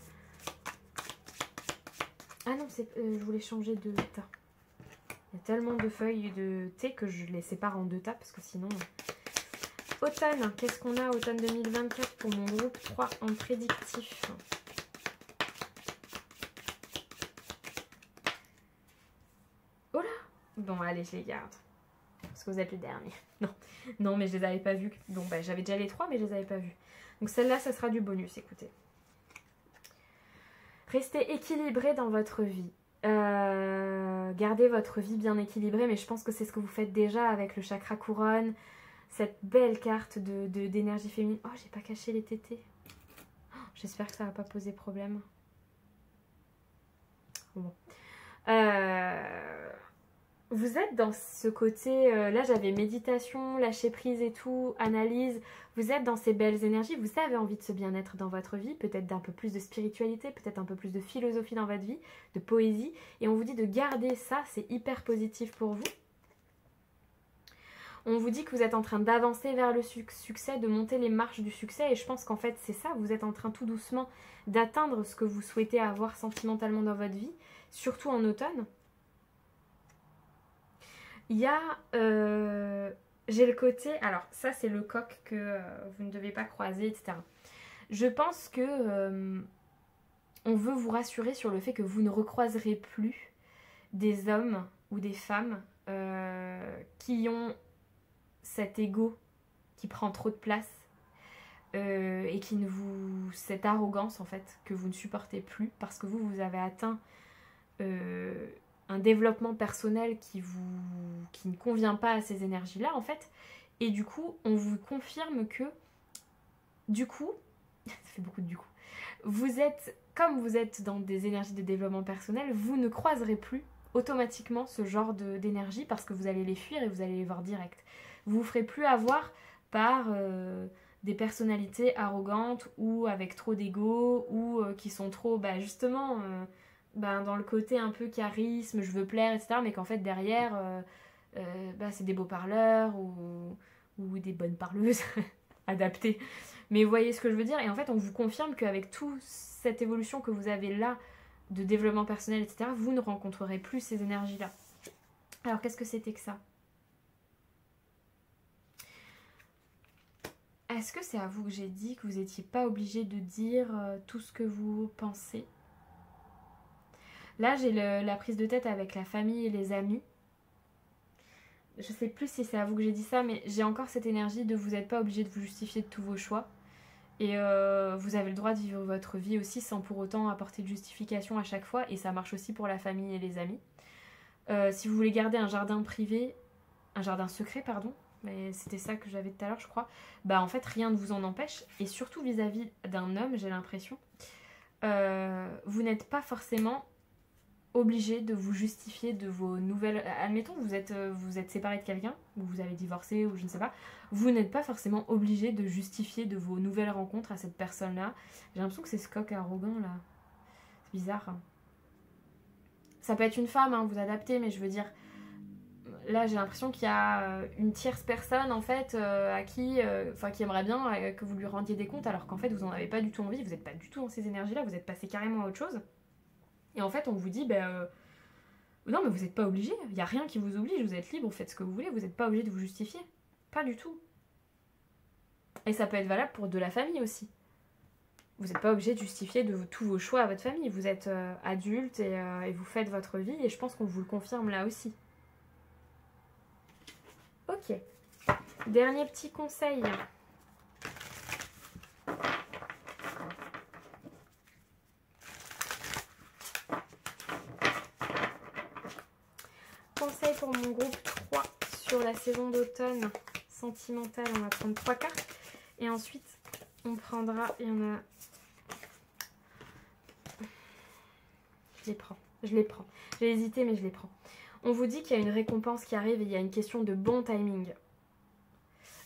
Ah non, je voulais changer de tas. Il y a tellement de feuilles de thé que je les sépare en deux tas parce que sinon... Automne, qu'est-ce qu'on a automne 2024 pour mon groupe 3 en prédictif? Oh là! Bon, allez, je les garde. Parce que vous êtes les derniers. Non, mais je les avais pas vus. Donc, bah, j'avais déjà les 3, mais je les avais pas vus. Donc, celle-là, ça sera du bonus, écoutez. Restez équilibré dans votre vie. Gardez votre vie bien équilibrée, mais je pense que c'est ce que vous faites déjà avec le chakra couronne. Cette belle carte d'énergie féminine. Oh, j'ai pas caché les tétés. Oh, j'espère que ça va pas poser problème. Bon. Vous êtes dans ce côté, là j'avais méditation, lâcher prise et tout, analyse, vous êtes dans ces belles énergies, vous avez envie de ce bien-être dans votre vie, peut-être d'un peu plus de spiritualité, peut-être un peu plus de philosophie dans votre vie, de poésie, et on vous dit de garder ça, c'est hyper positif pour vous. On vous dit que vous êtes en train d'avancer vers le succès, de monter les marches du succès. Et je pense qu'en fait, c'est ça. Vous êtes en train tout doucement d'atteindre ce que vous souhaitez avoir sentimentalement dans votre vie, surtout en automne. Il y a... j'ai le côté... Alors, ça, c'est le coq que vous ne devez pas croiser, etc. Je pense que... on veut vous rassurer sur le fait que vous ne recroiserez plus des hommes ou des femmes qui ont cet ego qui prend trop de place et qui ne vous... cette arrogance en fait que vous ne supportez plus parce que vous avez atteint un développement personnel qui ne convient pas à ces énergies-là en fait, et du coup on vous confirme que du coup ça fait beaucoup de du coup, comme vous êtes dans des énergies de développement personnel, vous ne croiserez plus automatiquement ce genre d'énergie parce que vous allez les fuir et vous allez les voir direct. Vous vous ferez plus avoir par des personnalités arrogantes ou avec trop d'ego ou qui sont trop, justement, dans le côté un peu charisme, je veux plaire, etc. Mais qu'en fait derrière, c'est des beaux parleurs ou des bonnes parleuses adaptées. Mais vous voyez ce que je veux dire? Et en fait, on vous confirme qu'avec toute cette évolution que vous avez là, de développement personnel, etc., vous ne rencontrerez plus ces énergies-là. Alors, qu'est-ce que c'était que ça? Est-ce que c'est à vous que j'ai dit que vous n'étiez pas obligé de dire tout ce que vous pensez? Là, j'ai la prise de tête avec la famille et les amis. Je sais plus si c'est à vous que j'ai dit ça, mais j'ai encore cette énergie de vous n'êtes pas obligé de vous justifier de tous vos choix. Et vous avez le droit de vivre votre vie aussi sans pour autant apporter de justification à chaque fois. Et ça marche aussi pour la famille et les amis. Si vous voulez garder un jardin privé, un jardin secret, pardon, mais c'était ça que j'avais tout à l'heure, je crois, en fait, rien ne vous en empêche. Et surtout vis-à-vis d'un homme, j'ai l'impression, vous n'êtes pas forcément obligé de vous justifier de vos nouvelles... Admettons, vous êtes séparé de quelqu'un, ou vous avez divorcé, ou je ne sais pas. Vous n'êtes pas forcément obligé de justifier de vos nouvelles rencontres à cette personne-là. J'ai l'impression que c'est ce coq arrogant, là. C'est bizarre. Ça peut être une femme, hein, vous adaptez, mais je veux dire... Là, j'ai l'impression qu'il y a une tierce personne, en fait, à qui... qui aimerait bien que vous lui rendiez des comptes, alors qu'en fait, vous n'en avez pas du tout envie, vous n'êtes pas du tout dans ces énergies-là, vous êtes passé carrément à autre chose. Et en fait, on vous dit, non, mais vous n'êtes pas obligé, il n'y a rien qui vous oblige, vous êtes libre, vous faites ce que vous voulez, vous n'êtes pas obligé de vous justifier. Pas du tout. Et ça peut être valable pour de la famille aussi. Vous n'êtes pas obligé de justifier de tous vos choix à votre famille. Vous êtes adulte et vous faites votre vie, et je pense qu'on vous le confirme là aussi. Ok. Dernier petit conseil. Conseil pour mon groupe 3 sur la saison d'automne sentimentale. On va prendre 3 cartes. Et ensuite, on prendra... Il y en a... Je les prends. J'ai hésité, mais je les prends. On vous dit qu'il y a une récompense qui arrive et il y a une question de bon timing.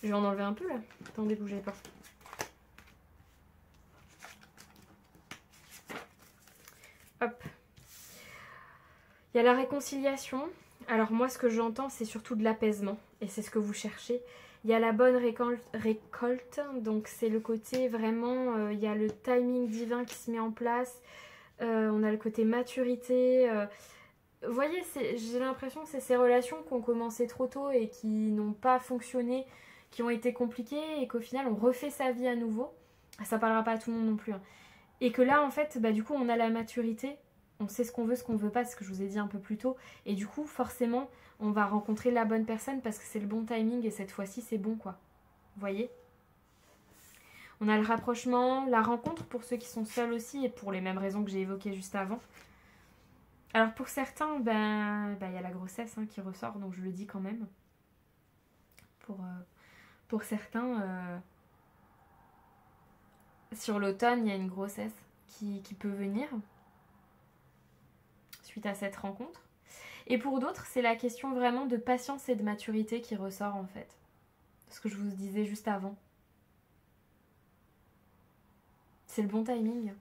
Je vais en enlever un peu, là. Attendez, bougez pas. Hop. Il y a la réconciliation. Alors moi, ce que j'entends, c'est surtout de l'apaisement. Et c'est ce que vous cherchez. Il y a la bonne récolte. Donc c'est le côté vraiment... il y a le timing divin qui se met en place. On a le côté maturité. Vous voyez, j'ai l'impression que c'est ces relations qui ont commencé trop tôt et qui n'ont pas fonctionné, qui ont été compliquées et qu'au final, on refait sa vie à nouveau. Ça parlera pas à tout le monde non plus. Hein. Et que là, en fait, du coup, on a la maturité. On sait ce qu'on veut pas, ce que je vous ai dit un peu plus tôt. Et du coup, forcément, on va rencontrer la bonne personne parce que c'est le bon timing et cette fois-ci, c'est bon, quoi. Vous voyez ? On a le rapprochement, la rencontre pour ceux qui sont seuls aussi et pour les mêmes raisons que j'ai évoquées juste avant. Alors pour certains, y a la grossesse qui ressort, donc je le dis quand même. Pour certains, sur l'automne, il y a une grossesse qui peut venir suite à cette rencontre. Et pour d'autres, c'est la question vraiment de patience et de maturité qui ressort en fait. Ce que je vous disais juste avant. C'est le bon timing.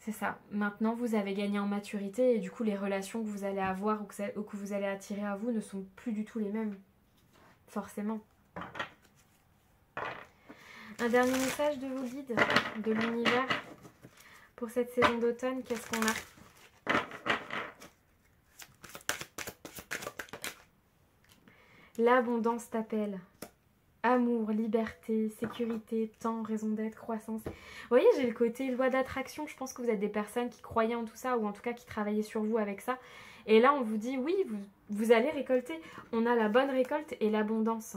C'est ça. Maintenant, vous avez gagné en maturité et du coup, les relations que vous allez avoir ou que vous allez attirer à vous ne sont plus du tout les mêmes. forcément. Un dernier message de vos guides, de l'univers, pour cette saison d'automne, qu'est-ce qu'on a? L'abondance t'appelle. Amour, liberté, sécurité, temps, raison d'être, croissance. Vous voyez, j'ai le côté loi d'attraction. Je pense que vous êtes des personnes qui croyaient en tout ça, ou en tout cas qui travaillaient sur vous avec ça. Et là, on vous dit, oui, vous allez récolter. On a la bonne récolte et l'abondance.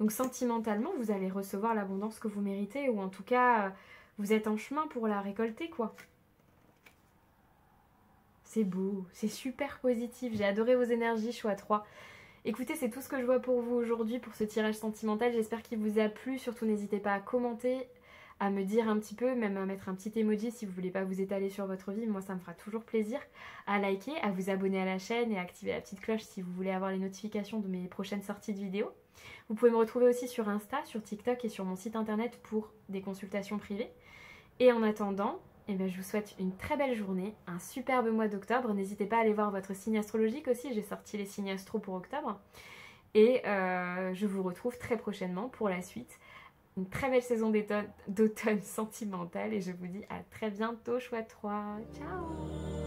Donc sentimentalement, vous allez recevoir l'abondance que vous méritez, ou en tout cas, vous êtes en chemin pour la récolter, quoi. C'est beau, c'est super positif. J'ai adoré vos énergies, choix 3. Écoutez, c'est tout ce que je vois pour vous aujourd'hui pour ce tirage sentimental. J'espère qu'il vous a plu. Surtout, n'hésitez pas à commenter, à me dire un petit peu, même à mettre un petit emoji si vous voulez pas vous étaler sur votre vie. Moi, ça me fera toujours plaisir. À liker, à vous abonner à la chaîne et à activer la petite cloche si vous voulez avoir les notifications de mes prochaines sorties de vidéos. Vous pouvez me retrouver aussi sur Insta, sur TikTok et sur mon site internet pour des consultations privées. Et en attendant, eh bien, je vous souhaite une très belle journée, un superbe mois d'octobre. N'hésitez pas à aller voir votre signe astrologique aussi, j'ai sorti les signes astro pour octobre. Et je vous retrouve très prochainement pour la suite. Une très belle saison d'automne sentimentale et je vous dis à très bientôt, choix 3. Ciao!